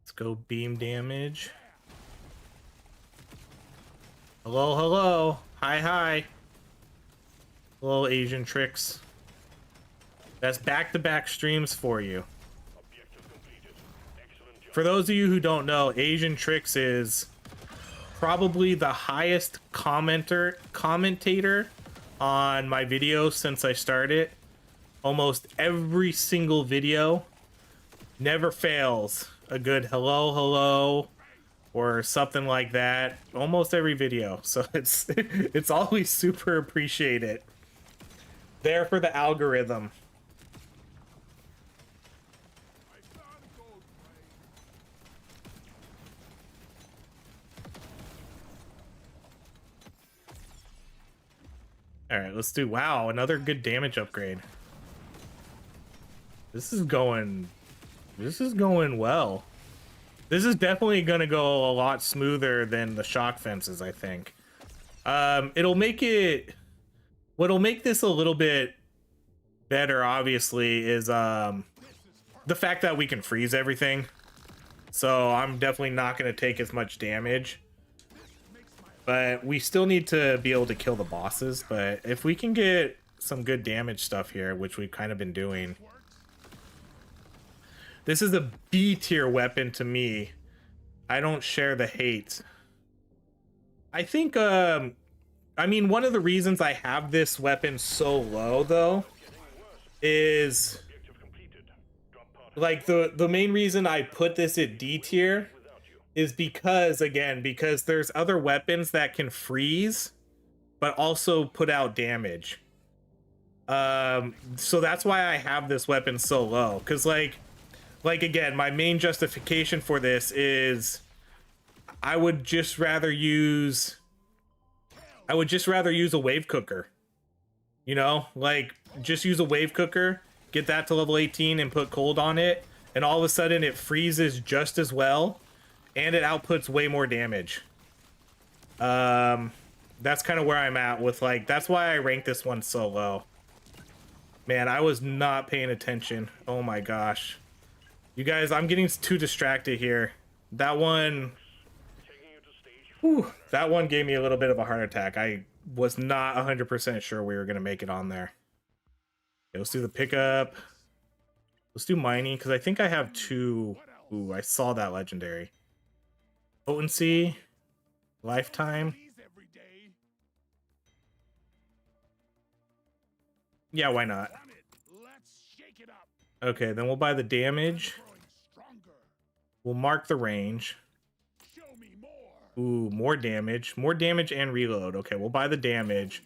Speaker 1: Let's go beam damage. Hello, hello. Hi, hi. Little Asian tricks. That's back-to-back streams for you.
Speaker 2: Objective completed. Excellent job.
Speaker 1: For those of you who don't know, Asian Tricks is probably the highest commentator on my videos since I started. Almost every single video never fails a good hello, hello, or something like that. Almost every video. So it's always super appreciated. There for the algorithm. All right, let's do, wow, another good damage upgrade. This is going well. This is definitely gonna go a lot smoother than the shock fences, I think. What'll make this a little bit better, obviously, is the fact that we can freeze everything. So I'm definitely not gonna take as much damage. But we still need to be able to kill the bosses. But if we can get some good damage stuff here, which we've kind of been doing. This is a B tier weapon to me. I don't share the hate. I think, I mean, one of the reasons I have this weapon so low, though, is like the main reason I put this at D tier is because, again, because there's other weapons that can freeze, but also put out damage. So that's why I have this weapon so low. Because, like again, my main justification for this is I would just rather use a wave cooker. You know, like, just use a wave cooker, get that to level 18 and put cold on it, and all of a sudden it freezes just as well. And it outputs way more damage. That's kind of where I'm at with, like, that's why I rank this one so low. Man, I was not paying attention. Oh my gosh. You guys, I'm getting too distracted here. That one... Whew, that one gave me a little bit of a heart attack. I was not 100% sure we were going to make it on there. Okay, let's do the pickup. Let's do mining, because I think I have two... Ooh, I saw that legendary. Potency, lifetime. Yeah, why not? Okay, then we'll buy the damage. We'll mark the range. Ooh, more damage. More damage and reload. Okay, we'll buy the damage.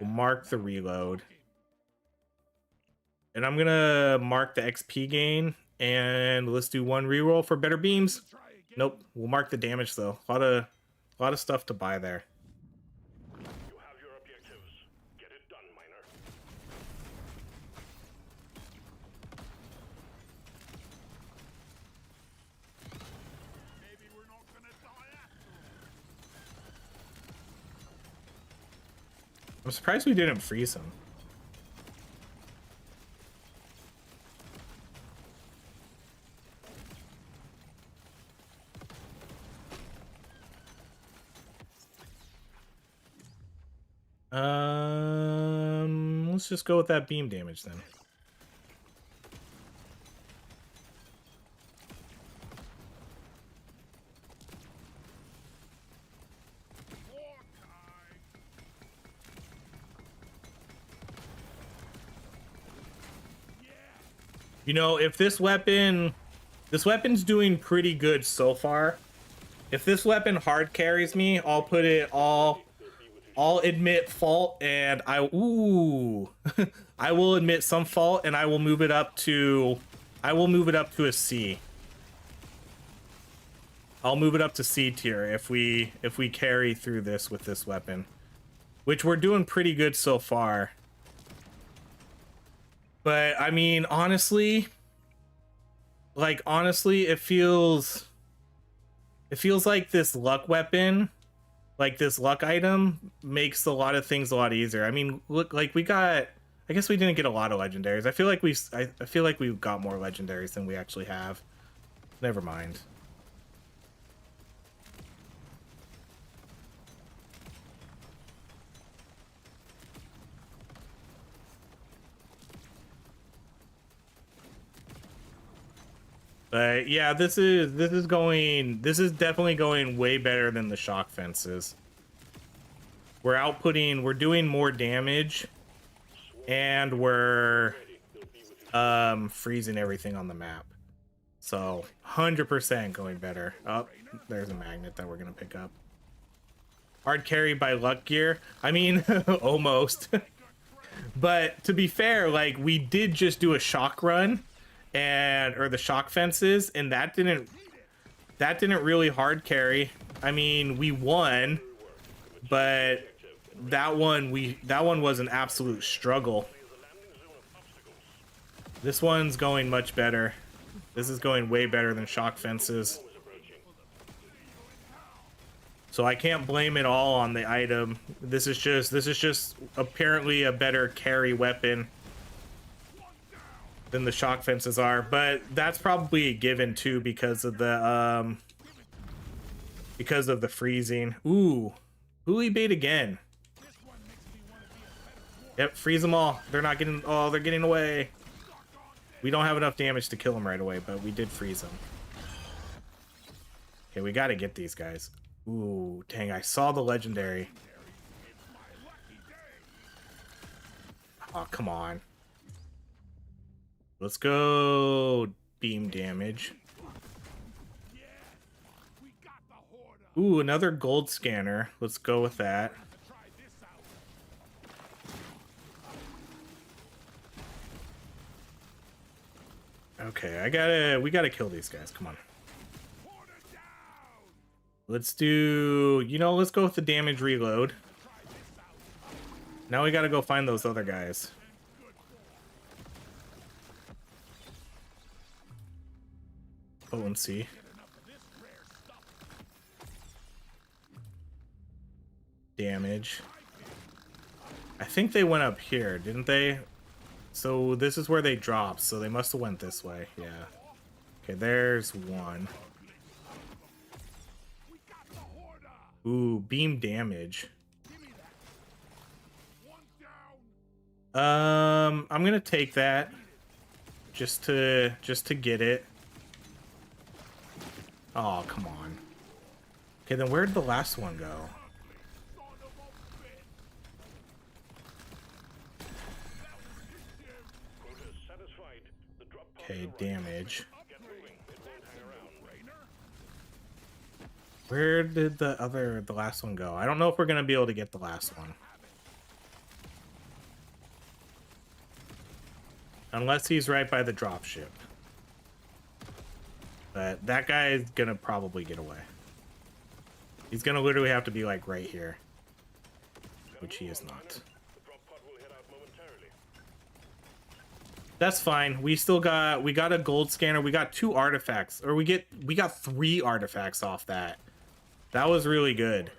Speaker 1: We'll mark the reload. And I'm gonna mark the XP gain. And let's do one reroll for better beams. Nope, we'll mark the damage though. A lot of stuff to buy there.
Speaker 2: You have your objectives. Get it done, miner.
Speaker 3: Maybe we're not gonna die after all.
Speaker 1: I'm surprised we didn't freeze him. Let's just go with that beam damage then. You know, if this weapon's doing pretty good so far. If this weapon hard carries me, I'll put it I'll admit fault, and I will admit some fault, and I will move it up to a C. I'll move it up to C tier if we carry through this with this weapon, which we're doing pretty good so far. But I mean, honestly, it feels like this luck weapon, like this luck item, makes a lot of things a lot easier. I mean, look, like I guess we didn't get a lot of legendaries. I feel like we've got more legendaries than we actually have. Never mind. But yeah, this is definitely going way better than the shock fences. We're doing more damage, and we're freezing everything on the map. So 100% going better. Oh, there's a magnet that we're gonna pick up. Hard carry by luck gear. I mean, almost. But to be fair, like, we did just do a shock run, or the shock fences, and that didn't really hard carry. I mean, we won, but that one was an absolute struggle. This one's going much better. This is going way better than shock fences. So I can't blame it all on the item. This is just apparently a better carry weapon than the shock fences are, but that's probably a given too because of the freezing. Ooh, hooey bait again. Yep, freeze them all. They're not getting. Oh, they're getting away. We don't have enough damage to kill them right away, but we did freeze them. Okay, we got to get these guys. Ooh, dang! I saw the legendary. Oh, come on. Let's go beam damage. Ooh, another gold scanner. Let's go with that. Okay, we gotta kill these guys. Come on. Let's do, let's go with the damage reload. Now we gotta go find those other guys. Potency. Damage. I think they went up here, didn't they? So this is where they dropped, so they must have went this way. Yeah. Okay, there's one. Ooh, beam damage. I'm gonna take that just to get it. Oh, come on. Okay, then where'd the last one go? Okay, damage. Where did the last one go? I don't know if we're gonna be able to get the last one. Unless he's right by the dropship. But that guy is gonna probably get away. He's gonna literally have to be like right here. Which he is not. That's fine. We got a gold scanner. We got 2 artifacts. Or we got 3 artifacts off that. That was really good.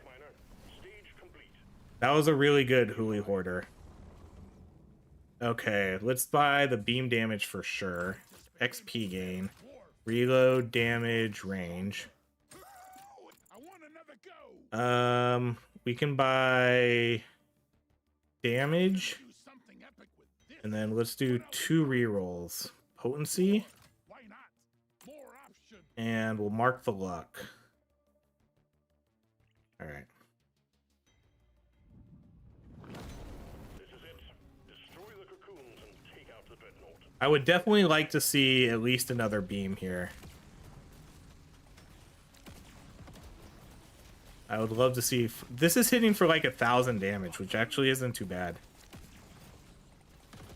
Speaker 1: That was a really good Huli Hoarder. Okay, let's buy the beam damage for sure. XP gain. Reload, damage, range. We can buy damage. And then let's do 2 rerolls. Potency. And we'll mark the luck. Alright. I would definitely like to see at least another beam here. I would love to see if this is hitting for like 1,000 damage, which actually isn't too bad.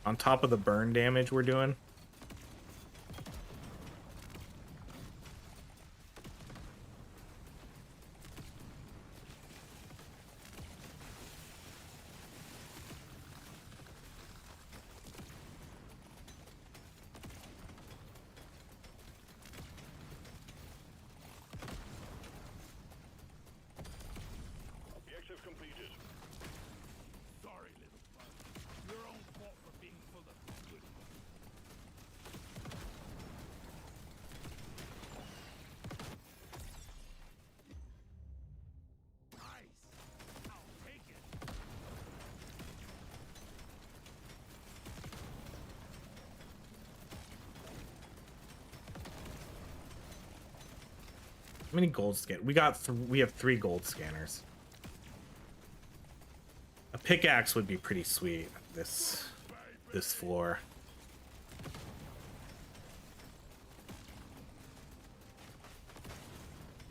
Speaker 1: On top of the burn damage we're doing.
Speaker 2: Objective completed.
Speaker 3: Sorry, little bug. Your own fault for being full of good.
Speaker 1: How many gold scan? We have 3 gold scanners. A pickaxe would be pretty sweet. This floor.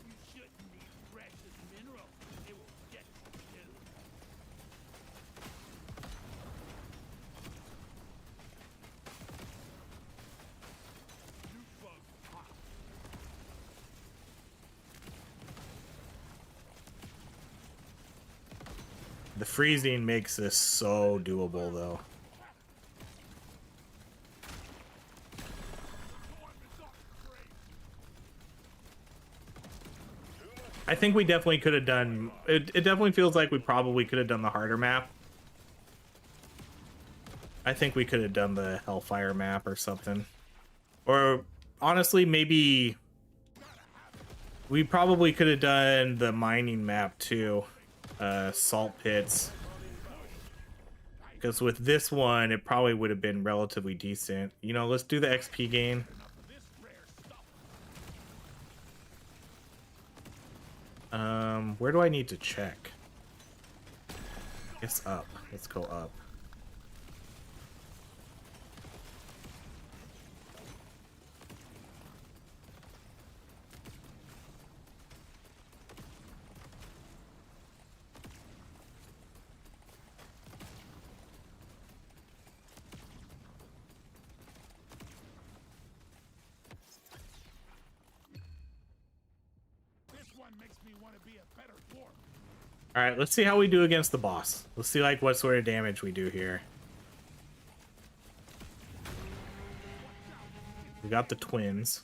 Speaker 3: You shouldn't need precious minerals. It will get you. You bug hot.
Speaker 1: The freezing makes this so doable, though. I think we definitely could have done... It definitely feels like we probably could have done the harder map. I think we could have done the Hellfire map or something. Or, honestly, maybe... We probably could have done the mining map, too. Salt pits. Because with this one, it probably would have been relatively decent. You know, let's do the XP gain. Where do I need to check? I guess up. Let's go up.
Speaker 3: This one makes me want to be a better dwarf.
Speaker 1: All right, let's see how we do against the boss. Let's see like what sort of damage we do here. We got the twins.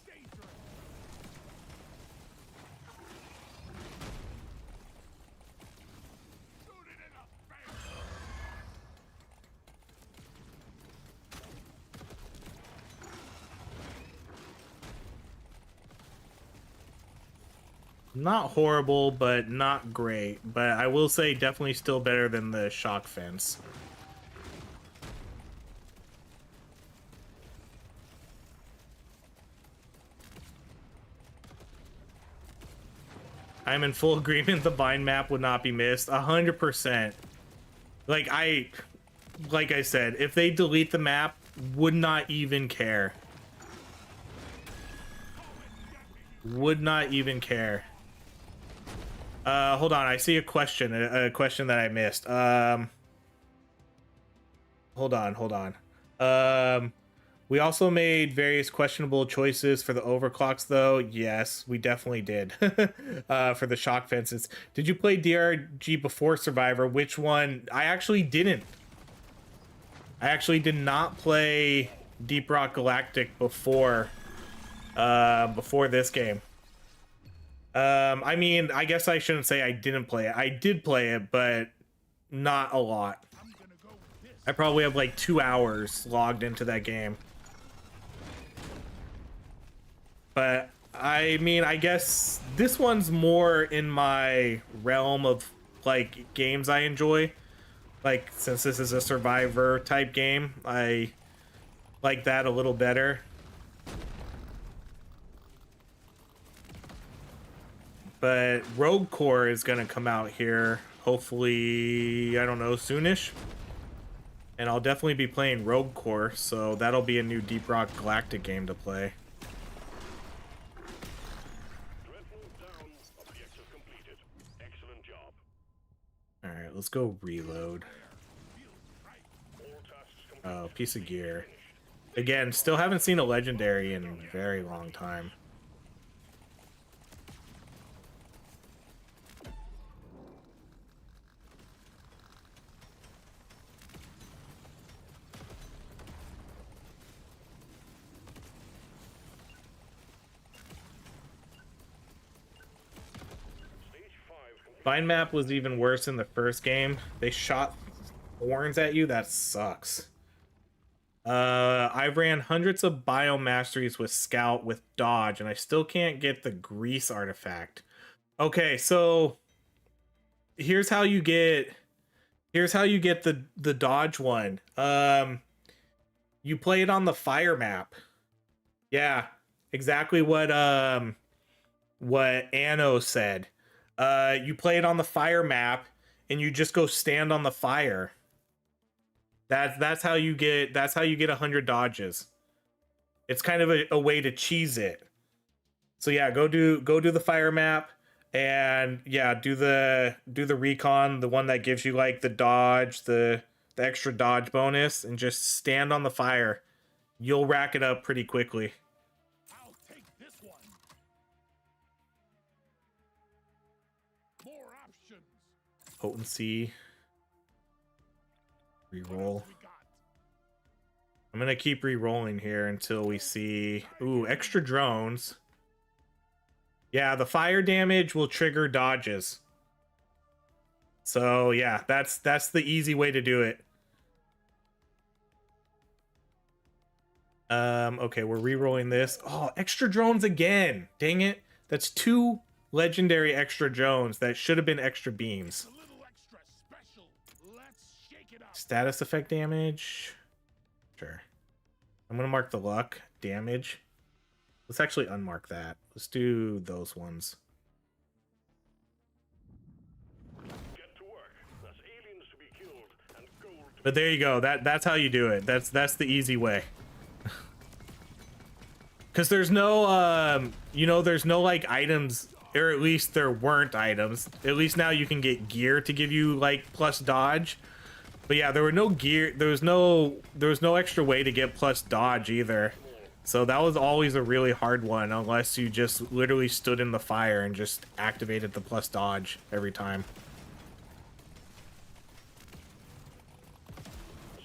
Speaker 1: Not horrible, but not great. But I will say definitely still better than the shock fence. I'm in full agreement the Vine map would not be missed. 100%. Like I said, if they delete the map, would not even care. Would not even care. Hold on, I see a question that I missed. Hold on. We also made various questionable choices for the overclocks, though. Yes, we definitely did. For the shock fences. Did you play DRG before Survivor? Which one? I actually didn't. I actually did not play Deep Rock Galactic before this game. I mean, I guess I shouldn't say I didn't play it. I did play it, but not a lot. I probably have like 2 hours logged into that game. But I mean, I guess this one's more in my realm of like games I enjoy. Like, since this is a Survivor type game, I like that a little better. But Rogue Core is gonna come out here, hopefully, I don't know, soonish. And I'll definitely be playing Rogue Core, so that'll be a new Deep Rock Galactic game to play. Alright, let's go reload. Oh, piece of gear. Again, still haven't seen a legendary in a very long time. Vine map was even worse in the first game. They shot horns at you. That sucks. I ran hundreds of biomasteries with Scout with Dodge, and I still can't get the Grease artifact. Okay, so here's how you get the Dodge one. You play it on the fire map. Yeah, exactly what what Anno said. You play it on the fire map, and you just go stand on the fire. That's how you get 100 dodges. It's kind of a way to cheese it. So yeah, go do the fire map, and yeah, do the recon, the one that gives you like the dodge, the extra dodge bonus, and just stand on the fire. You'll rack it up pretty quickly.
Speaker 3: I'll take this one. More options.
Speaker 1: Potency. Reroll.
Speaker 3: We got.
Speaker 1: I'm gonna keep re-rolling here until we see extra drones. Yeah, the fire damage will trigger dodges. So yeah, that's the easy way to do it. Okay, we're re-rolling this. Oh, extra drones again. Dang it. That's 2 legendary extra drones that should have been extra beams.
Speaker 3: A little extra special. Let's shake it up.
Speaker 1: Status effect damage. Sure. I'm gonna mark the luck damage. Let's actually unmark that. Let's do those ones.
Speaker 2: Get to work. There's aliens to be killed and gold to
Speaker 1: But there you go. That's how you do it. That's the easy way. Because there's no there's no like items, or at least there weren't items. At least now you can get gear to give you like plus dodge. But yeah, there were no gear. There was no extra way to get plus dodge either. So that was always a really hard one, unless you just literally stood in the fire and just activated the plus dodge every time.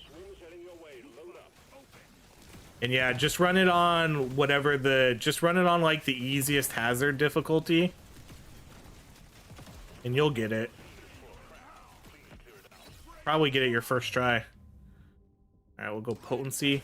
Speaker 2: swings heading your way. Load up.
Speaker 1: And yeah, just run it on like the easiest hazard difficulty, and you'll get it. Probably get it your first try. All right, we'll go potency.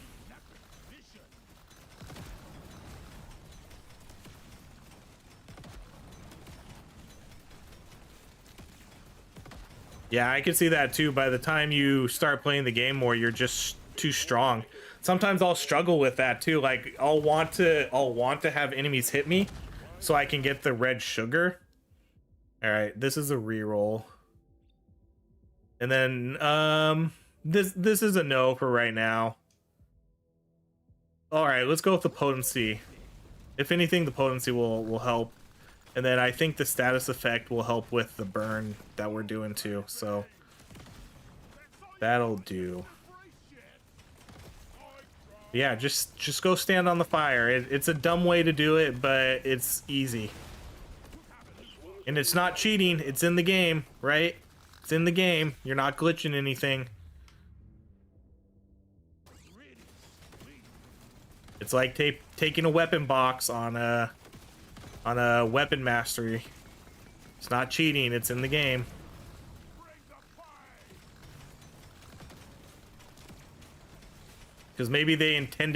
Speaker 1: Yeah, I can see that too. By the time you start playing the game more, you're just too strong. Sometimes I'll struggle with that too. Like I'll want to have enemies hit me so I can get the red sugar. All right, this is a reroll. And then this is a no for right now. All right, let's go with the potency. If anything, the potency will help. And then I think the status effect will help with the burn that we're doing too. So that'll do. Yeah, just go stand on the fire. It's a dumb way to do it, but it's easy. And it's not cheating. It's in the game, right? It's in the game. You're not glitching anything. It's like taking a weapon box on a weapon mastery. It's not cheating. It's in the game. Because maybe they intend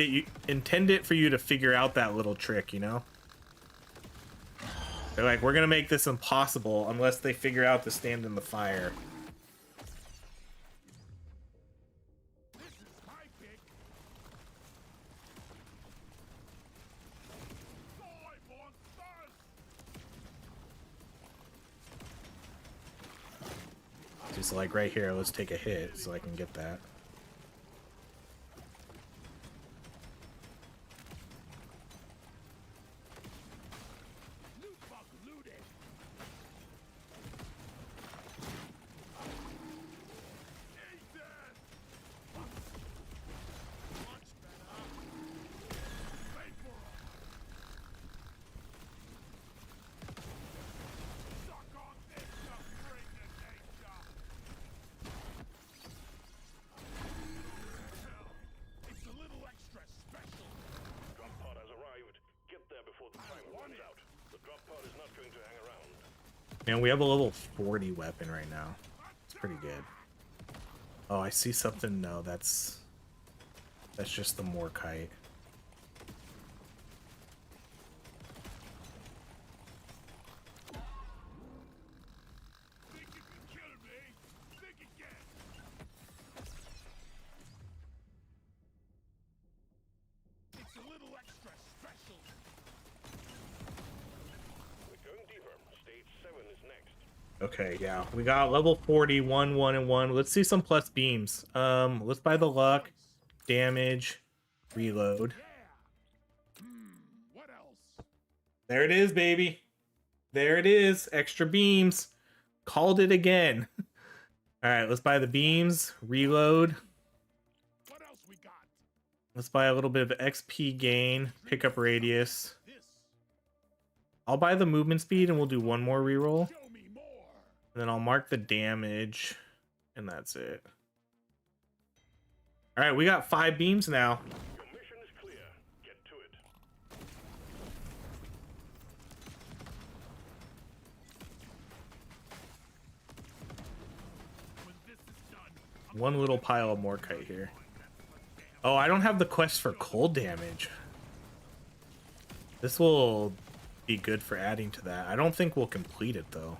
Speaker 1: it for you to figure out that little trick, you know? They're like, we're gonna make this impossible unless they figure out to stand in the fire. Just like right here, let's take a hit so I can get that. And we have a level 40 weapon right now. It's pretty good. Oh, I see something. No, that's just the Morkite.
Speaker 2: 7 is next.
Speaker 1: Okay, yeah. We got level 40, 1, 1, and 1. Let's see some plus beams. Let's buy the luck, damage, reload.
Speaker 3: What else?
Speaker 1: There it is, baby. There it is. Extra beams. Called it again. All right, let's buy the beams, reload.
Speaker 3: What else we got?
Speaker 1: Let's buy a little bit of XP gain, pickup radius.
Speaker 3: This.
Speaker 1: I'll buy the movement speed and we'll do one more reroll.
Speaker 3: Show me more.
Speaker 1: And then I'll mark the damage, and that's it. All right, we got 5 beams now.
Speaker 2: Your mission is clear. Get to it.
Speaker 3: When this is done,
Speaker 1: One little pile of Morkite here. Oh, I don't have the quest for cold damage. This will be good for adding to that. I don't think we'll complete it, though.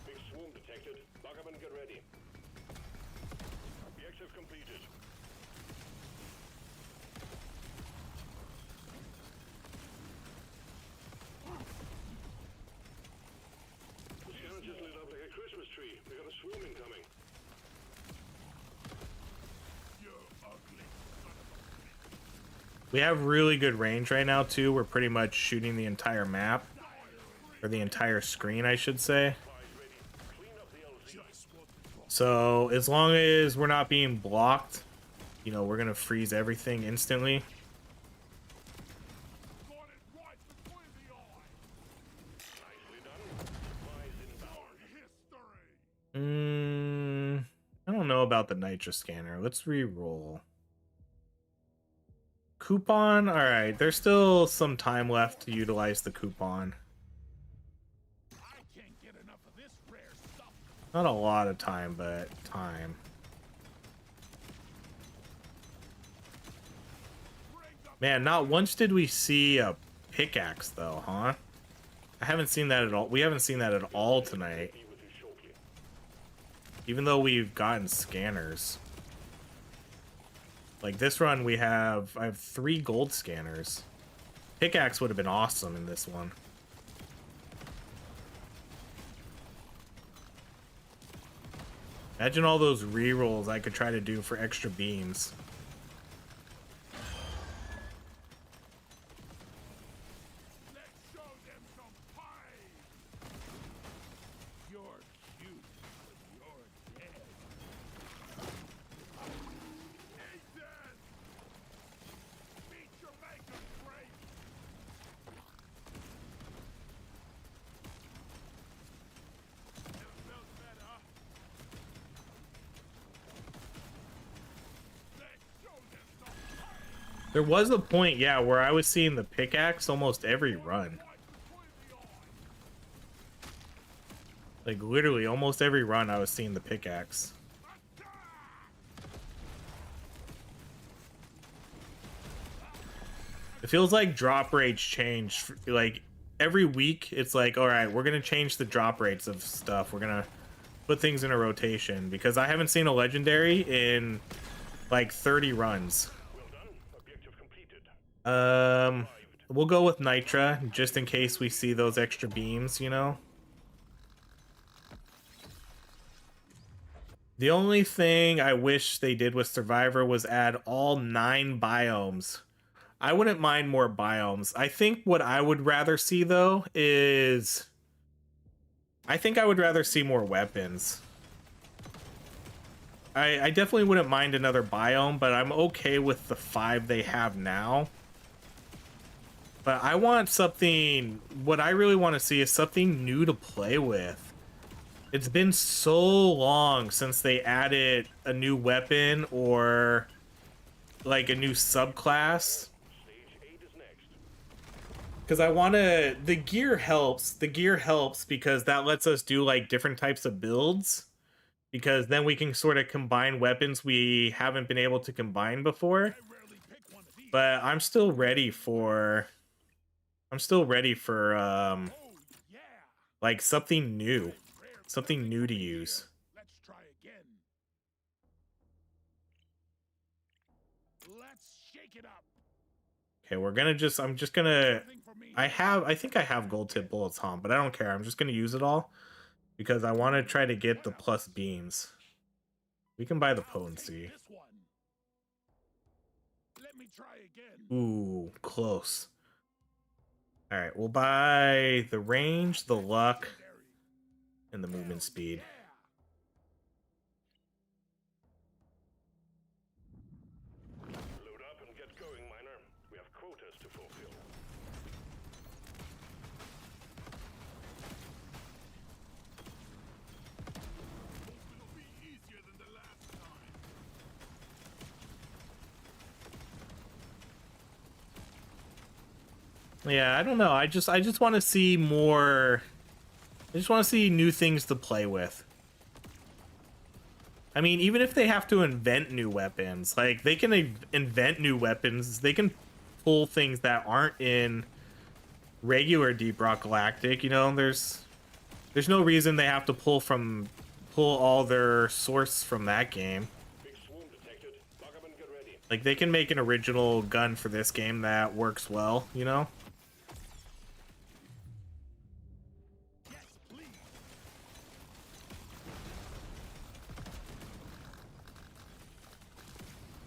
Speaker 2: Big swarm detected. Lock up and get ready. Objective completed. The sky just lit up like a Christmas tree. We got a swarm incoming.
Speaker 3: you ugly son of a.
Speaker 1: We have really good range right now, too. We're pretty much shooting the entire map. Or the entire screen, I should say.
Speaker 2: Supplies ready. Clean up the LZ.
Speaker 3: Just what we want.
Speaker 1: So, as long as we're not being blocked, you know, we're going to freeze everything instantly.
Speaker 3: Got it right between the eyes.
Speaker 2: Nicely done. Supplies inbound.
Speaker 3: History.
Speaker 1: I don't know about the Nitra scanner. Let's re-roll. Coupon? Alright, there's still some time left to utilize the coupon.
Speaker 3: I can't get enough of this rare stuff.
Speaker 1: Not a lot of time, but time.
Speaker 3: Bring the
Speaker 1: Man, not once did we see a pickaxe, though, huh? I haven't seen that at all. We haven't seen that at all tonight.
Speaker 2: Be with you shortly.
Speaker 1: Even though we've gotten scanners. Like this run, I have 3 gold scanners. Pickaxe would have been awesome in this one. Imagine all those rerolls I could try to do for extra beams.
Speaker 3: Let's show them some pie. You're cute, but you're dead. Ethan! Meet your maker, Frank. Never felt better. Let's show them some pie.
Speaker 1: There was a point, yeah, where I was seeing the pickaxe almost every run.
Speaker 3: Right between the eyes.
Speaker 1: Like literally almost every run I was seeing the pickaxe. It feels like drop rates change. Like every week, it's like, all right, we're gonna change the drop rates of stuff. We're gonna put things in a rotation because I haven't seen a legendary in like 30 runs.
Speaker 2: Well done. Objective completed.
Speaker 1: We'll go with Nitra just in case we see those extra beams, you know. The only thing I wish they did with Survivor was add all 9 biomes. I wouldn't mind more biomes. I think what I would rather see, though, is... I think I would rather see more weapons. I definitely wouldn't mind another biome, but I'm okay with the 5 they have now. But I want something... What I really want to see is something new to play with. It's been so long since they added a new weapon or like a new subclass.
Speaker 2: Stage 8 is next.
Speaker 1: Because I want to... The gear helps. The gear helps because that lets us do like different types of builds. Because then we can sort of combine weapons we haven't been able to combine before.
Speaker 3: I rarely pick one of these.
Speaker 1: But I'm still ready for...
Speaker 3: Oh, yeah.
Speaker 1: like something new. Something new to use.
Speaker 3: Let's try again. Let's shake it up.
Speaker 1: Okay, we're gonna just, I'm just gonna,
Speaker 3: Nothing for me.
Speaker 1: I think I have gold tip bullets, Hom, but I don't care. I'm just gonna use it all because I want to try to get the plus beams. We can buy the
Speaker 3: I'll take
Speaker 1: potency.
Speaker 3: this one. Let me try again.
Speaker 1: Ooh, close. All right, we'll buy the range, the luck, and the movement speed.
Speaker 2: Load up and get going, miner. We have quotas to fulfill.
Speaker 3: Will be easier than the last time.
Speaker 1: Yeah, I don't know. I just want to see more. I just want to see new things to play with. I mean, even if they have to invent new weapons, like they can invent new weapons, they can pull things that aren't in regular Deep Rock Galactic. You know, there's no reason they have to pull all their source from that game.
Speaker 2: Big swarm detected. Lock up and get ready.
Speaker 1: Like they can make an original gun for this game that works well, you know?
Speaker 3: Yes, please.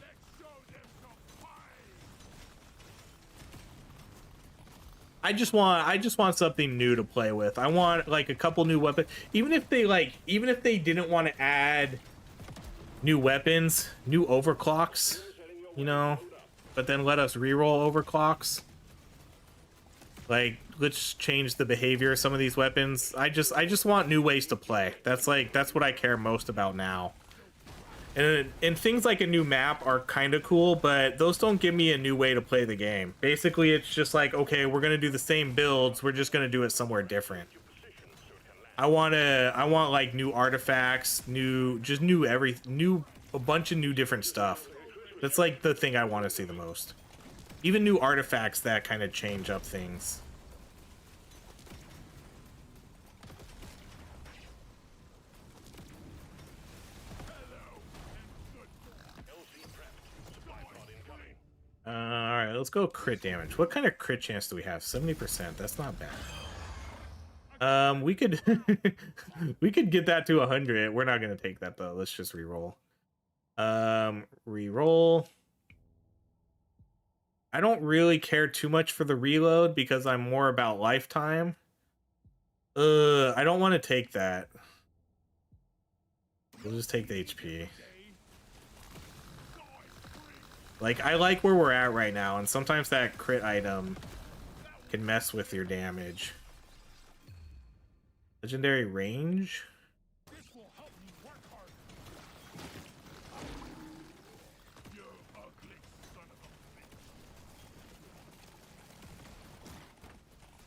Speaker 3: Let's show them some fight.
Speaker 1: I just want something new to play with. I want like a couple new weapons. Even if they didn't want to add new weapons, new overclocks, you know, but then let us reroll overclocks. Like, let's change the behavior of some of these weapons. I just want new ways to play. That's what I care most about now. And things like a new map are kind of cool, but those don't give me a new way to play the game. Basically, it's just like, okay, we're gonna do the same builds, we're just gonna do it somewhere different. I want like new artifacts, a bunch of new different stuff. That's like the thing I want to see the most. Even new artifacts that kind of change up things. All right, let's go crit damage. What kind of crit chance do we have? 70%. That's not bad. We could we could get that to 100. We're not gonna take that though. Let's just reroll. Reroll. I don't really care too much for the reload because I'm more about lifetime. I don't want to take that. We'll just take the HP. Like, I like where we're at right now, and sometimes that crit item can mess with your damage. Legendary range?
Speaker 3: This will help me work harder. You ugly son of a bitch.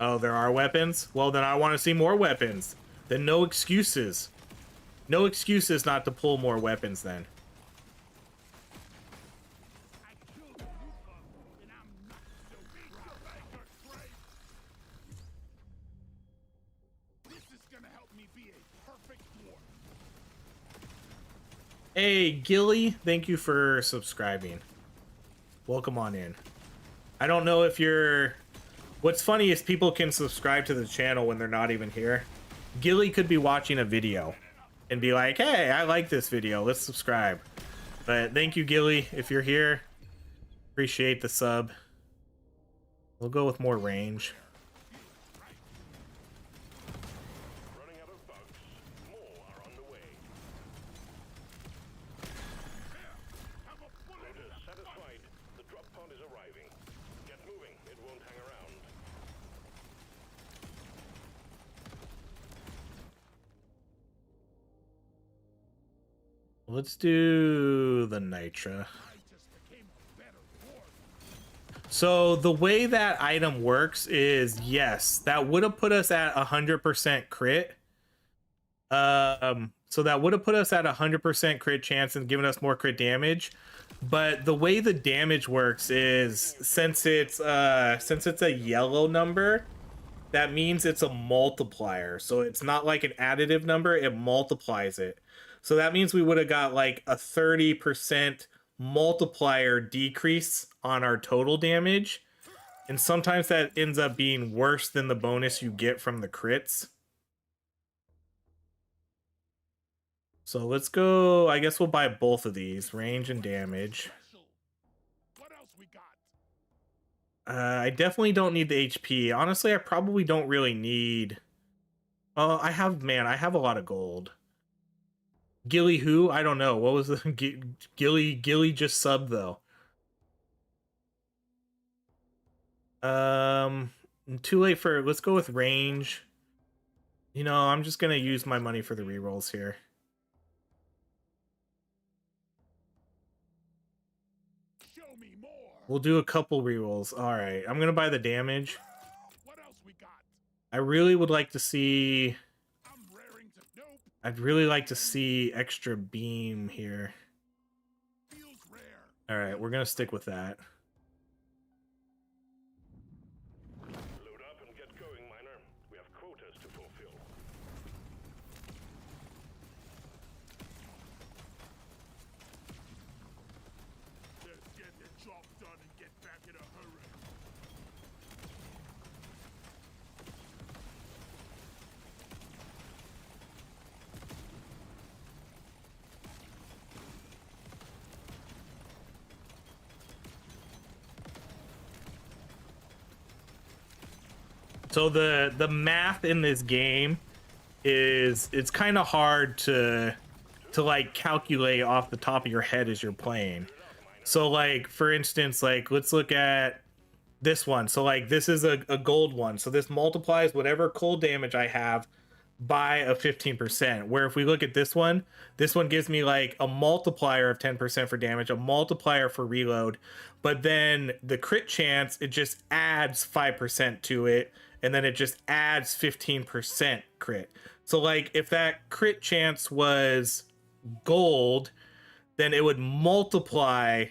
Speaker 1: Oh, there are weapons? Well, then I want to see more weapons. Then no excuses. No excuses not to pull more weapons then.
Speaker 3: I killed Luca, and I'm not so proud. This is gonna help me be a perfect dwarf.
Speaker 1: Hey, Gilly, thank you for subscribing. Welcome on in. I don't know if you're... What's funny is people can subscribe to the channel when they're not even here. Gilly could be watching a video and be like, hey, I like this video, let's subscribe. But thank you, Gilly, if you're here. Appreciate the sub. We'll go with more range.
Speaker 2: Running out of bugs. More are on the way.
Speaker 3: Have a bullet.
Speaker 2: Quota satisfied. The drop pod is arriving. Get moving. It won't hang around.
Speaker 1: Let's do the Nitra.
Speaker 3: I just became a better dwarf.
Speaker 1: So the way that item works is, yes, that would have put us at 100% crit. So that would have put us at 100% crit chance and given us more crit damage. But the way the damage works is, since it's a yellow number, that means it's a multiplier. So it's not like an additive number, it multiplies it. So that means we would have got like a 30% multiplier decrease on our total damage. And sometimes that ends up being worse than the bonus you get from the crits. So let's go, I guess we'll buy both of these, range and damage.
Speaker 2: What else we got?
Speaker 1: I definitely don't need the HP. Honestly, I probably don't really need... Oh, I have a lot of gold. Gilly who? I don't know. What was the... Gilly just subbed, though. Too late for... Let's go with range. You know, I'm just gonna use my money for the rerolls here.
Speaker 2: Show me more.
Speaker 1: We'll do a couple rerolls. Alright, I'm gonna buy the damage.
Speaker 2: What else we got?
Speaker 1: I really would like to see...
Speaker 2: I'm raring to. Nope.
Speaker 1: I'd really like to see extra beam here.
Speaker 2: Feels rare.
Speaker 1: Alright, we're gonna stick with that.
Speaker 2: Load up and get going, miner. We have quotas to fulfill. Let's get the job done and get back in a hurry.
Speaker 1: So the math in this game is, it's kind of hard to like calculate off the top of your head as you're playing. So like, for instance, like let's look at this one. So like this is a gold one. So this multiplies whatever cold damage I have by a 15%. Where if we look at this one gives me like a multiplier of 10% for damage, a multiplier for reload, but then the crit chance, it just adds 5% to it, and then it just adds 15% crit. So like if that crit chance was gold, then it would multiply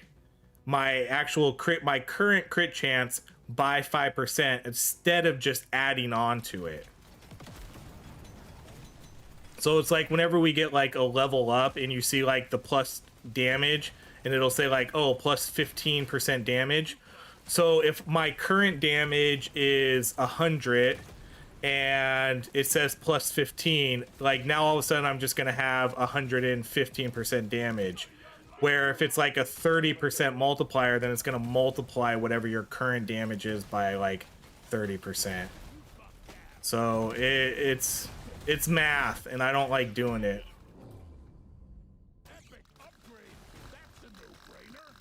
Speaker 1: my actual crit, my current crit chance by 5% instead of just adding on to it. So it's like whenever we get like a level up and you see like the plus damage and it'll say like, oh, plus 15% damage. So if my current damage is 100 and it says plus 15, like now all of a sudden I'm just gonna have 115% damage. Where if it's like a 30% multiplier, then it's gonna multiply whatever your current damage is by like 30%. So it's math, and I don't like doing it.
Speaker 2: Epic upgrade. That's a no-brainer.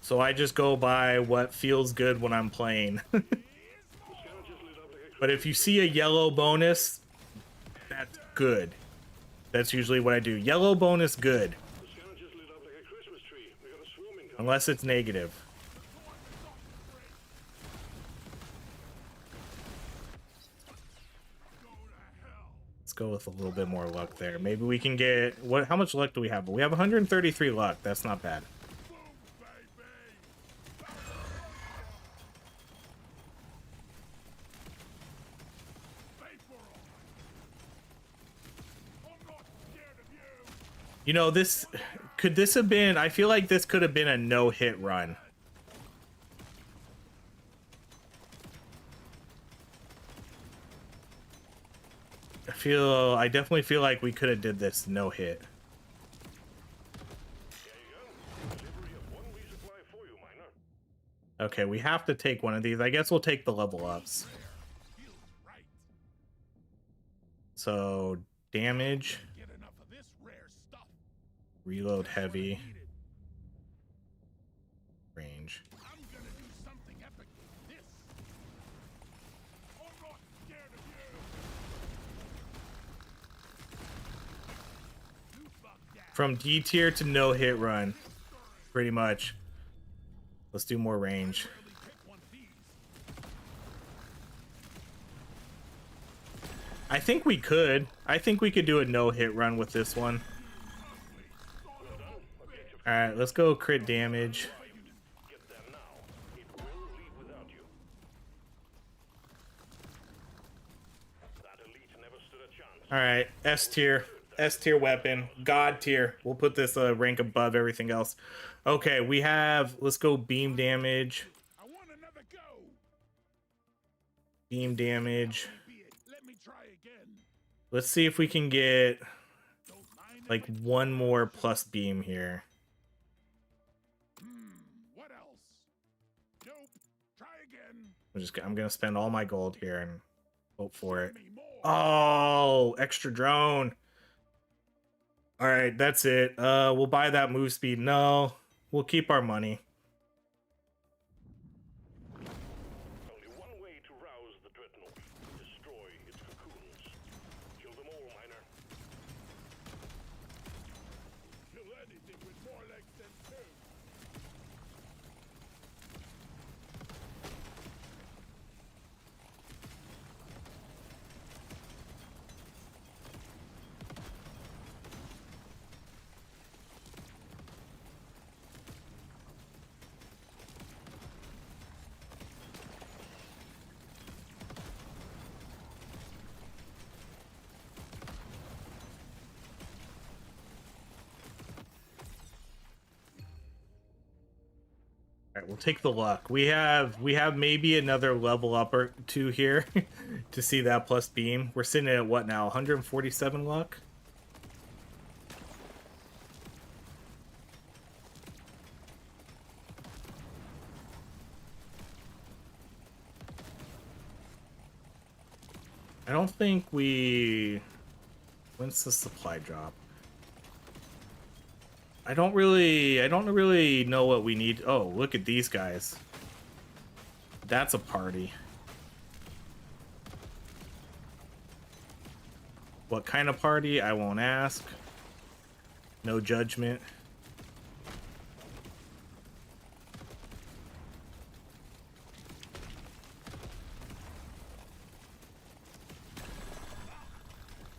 Speaker 1: So I just go by what feels good when I'm playing. But if you see a yellow bonus, that's good. That's usually what I do. Yellow bonus, good.
Speaker 2: The sky just lit up like a Christmas tree. We got a swarming coming.
Speaker 1: Unless it's negative. Let's go with a little bit more luck there. Maybe we can get... what? How much luck do we have? We have 133 luck. That's not bad.
Speaker 2: Boom, baby. Pay for all. I'm not scared of you.
Speaker 1: You know, this... could this have been... I feel like this could have been a no-hit run. I definitely feel like we could have did this no hit.
Speaker 2: There you go. Delivery of one resupply for you, miner.
Speaker 1: Okay, we have to take one of these. I guess we'll take the level ups.
Speaker 2: Feels right.
Speaker 1: So, damage,
Speaker 2: Get enough of this rare stuff.
Speaker 1: reload heavy, range.
Speaker 2: I'm gonna do something epic with this. I'm not scared of you. You fuck that.
Speaker 1: From D tier to no hit run, pretty much. Let's do more range.
Speaker 2: Really pick one of these.
Speaker 1: I think we could. I think we could do a no hit run with this one. Alright, let's go crit damage.
Speaker 2: Get there now. It will leave without you. That elite never stood a chance.
Speaker 1: Alright, S tier. S tier weapon, God tier. We'll put this rank above everything else. Okay, we have. Let's go beam damage.
Speaker 2: I want another go.
Speaker 1: Beam damage.
Speaker 2: Be it. Let me try again.
Speaker 1: Let's see if we can get
Speaker 2: Don't mind if
Speaker 1: like
Speaker 2: I-
Speaker 1: one more plus beam here.
Speaker 2: What else? Nope. Try again.
Speaker 1: I'm gonna spend all my gold here and hope for it.
Speaker 2: Give me more.
Speaker 1: Oh, extra drone. All right, that's it. We'll buy that move speed. No, we'll keep our money.
Speaker 4: Only one way to rouse the dreadnought. Destroy its cocoons. Kill them all, miner.
Speaker 2: Kill anything with more legs than two.
Speaker 1: All right, we'll take the luck. We have maybe another level up or two here to see that plus beam. We're sitting at what now? 147 luck. I don't think we. When's the supply drop? I don't really know what we need. Oh, look at these guys. That's a party. What kind of party? I won't ask. No judgment.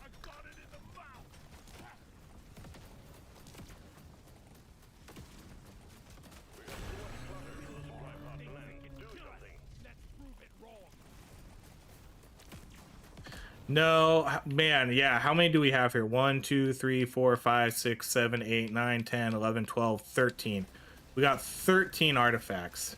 Speaker 2: I got it in the mouth. Let's prove it wrong.
Speaker 1: No, man, yeah. How many do we have here? 1, 2, 3, 4, 5, 6, 7, 8, 9, 10, 11, 12, 13. We got 13 artifacts.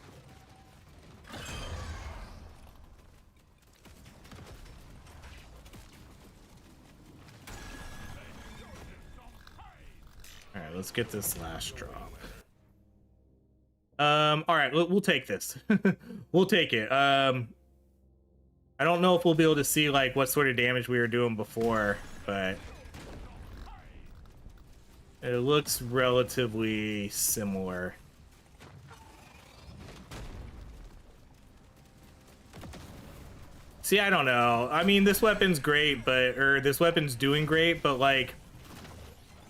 Speaker 1: All right, let's get this last drop. All right, we'll take this. We'll take it. I don't know if we'll be able to see like what sort of damage we were doing before, but it looks relatively similar. See, I don't know. I mean, this weapon's great, or this weapon's doing great, but like,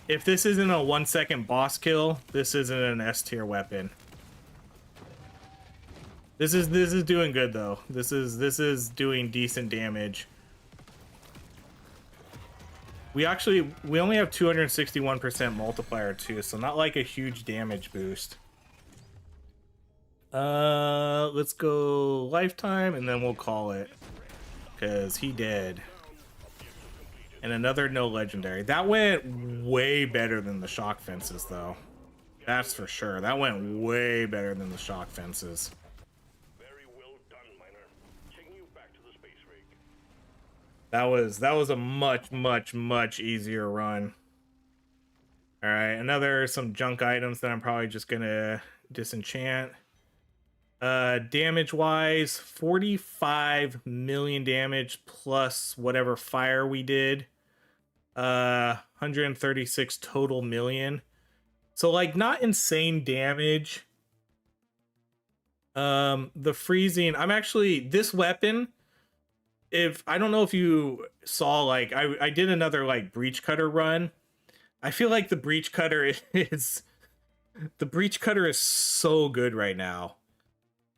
Speaker 1: if this isn't a 1 second boss kill, this isn't an S tier weapon. This is doing good though. This is doing decent damage. We only have 261% multiplier too, so not like a huge damage boost. Let's go lifetime and then we'll call it, cause he dead. And another no legendary. That went way better than the shock fences though. That's for sure. That went way better than the shock fences.
Speaker 4: Very well done, miner. Taking you back to the space rig.
Speaker 1: That was a much easier run. All right, some junk items that I'm probably just gonna disenchant. Damage wise, 45 million damage plus whatever fire we did. 136 total million. So like not insane damage. The freezing, this weapon, if I don't know if you saw, like I did another like breach cutter run. I feel like the breach cutter is so good right now.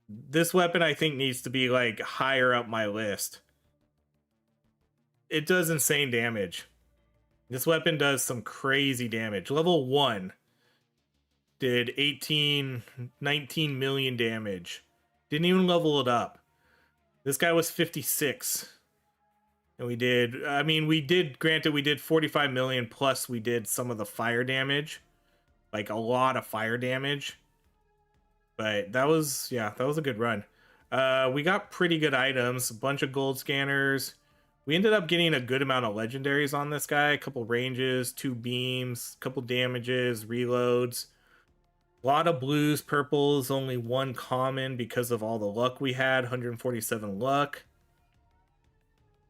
Speaker 1: This weapon I think needs to be like higher up my list. It does insane damage. This weapon does some crazy damage. Level 1 did 19 million damage. Didn't even level it up. This guy was 56. And we did, I mean, we did, granted, we did 45 million plus we did some of the fire damage. Like a lot of fire damage. But that was, yeah, that was a good run. We got pretty good items, a bunch of gold scanners. We ended up getting a good amount of legendaries on this guy. A couple ranges, 2 beams, a couple damages, reloads. A lot of blues, purples, only 1 common because of all the luck we had. 147 luck.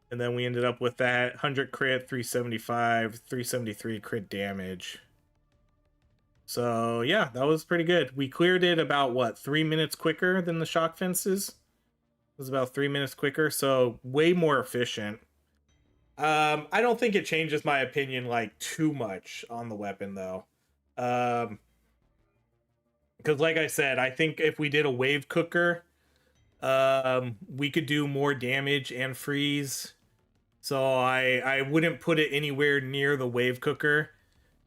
Speaker 1: And then we ended up with that 100 crit, 375, 373 crit damage. So yeah, that was pretty good. We cleared it about, what, 3 minutes quicker than the shock fences? It was about 3 minutes quicker, so way more efficient. I don't think it changes my opinion like too much on the weapon though. Because like I said, I think if we did a wave cooker, we could do more damage and freeze. So I wouldn't put it anywhere near the wave cooker.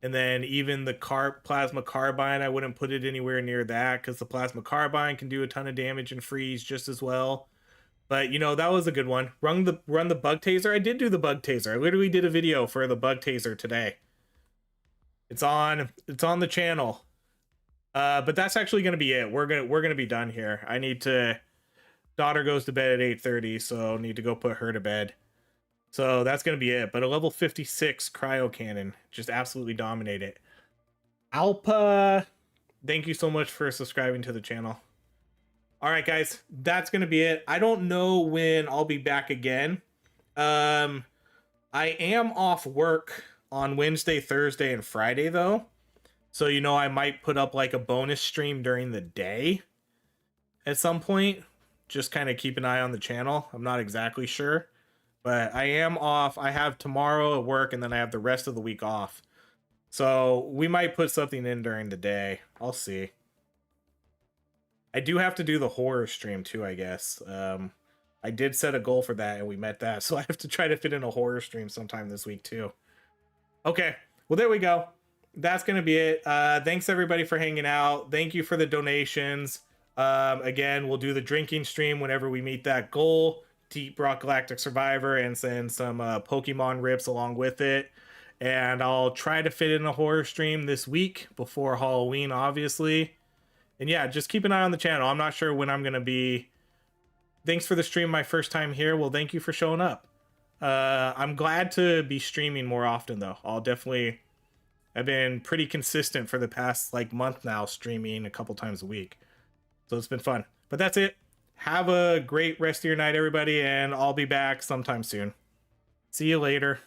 Speaker 1: And then even the plasma carbine, I wouldn't put it anywhere near that because the plasma carbine can do a ton of damage and freeze just as well. But you know, that was a good one. Run the bug taser. I did do the bug taser. I literally did a video for the bug taser today. It's on the channel. But that's actually gonna be it. We're gonna be done here. I need to. Daughter goes to bed at 8:30, so need to go put her to bed. So that's going to be it. But a level 56 cryo cannon. Just absolutely dominate it. Alpa, thank you so much for subscribing to the channel. All right, guys. That's going to be it. I don't know when I'll be back again. I am off work on Wednesday, Thursday, and Friday, though. So, you know, I might put up like a bonus stream during the day at some point. Just kind of keep an eye on the channel. I'm not exactly sure. But I am off. I have tomorrow at work, and then I have the rest of the week off. So we might put something in during the day. I'll see. I do have to do the horror stream too, I guess. I did set a goal for that, and we met that. So I have to try to fit in a horror stream sometime this week too. Okay. Well, there we go. That's going to be it. Thanks, everybody, for hanging out. Thank you for the donations. Again, we'll do the drinking stream whenever we meet that goal. Deep Rock Galactic Survivor, and send some Pokemon rips along with it. And I'll try to fit in a horror stream this week before Halloween, obviously. And yeah, just keep an eye on the channel. I'm not sure when I'm going to be. Thanks for the stream, my first time here. Well, thank you for showing up. I'm glad to be streaming more often, though. I've been pretty consistent for the past like month now, streaming a couple times a week. So it's been fun. But that's it. Have a great rest of your night, everybody, and I'll be back sometime soon. See you later.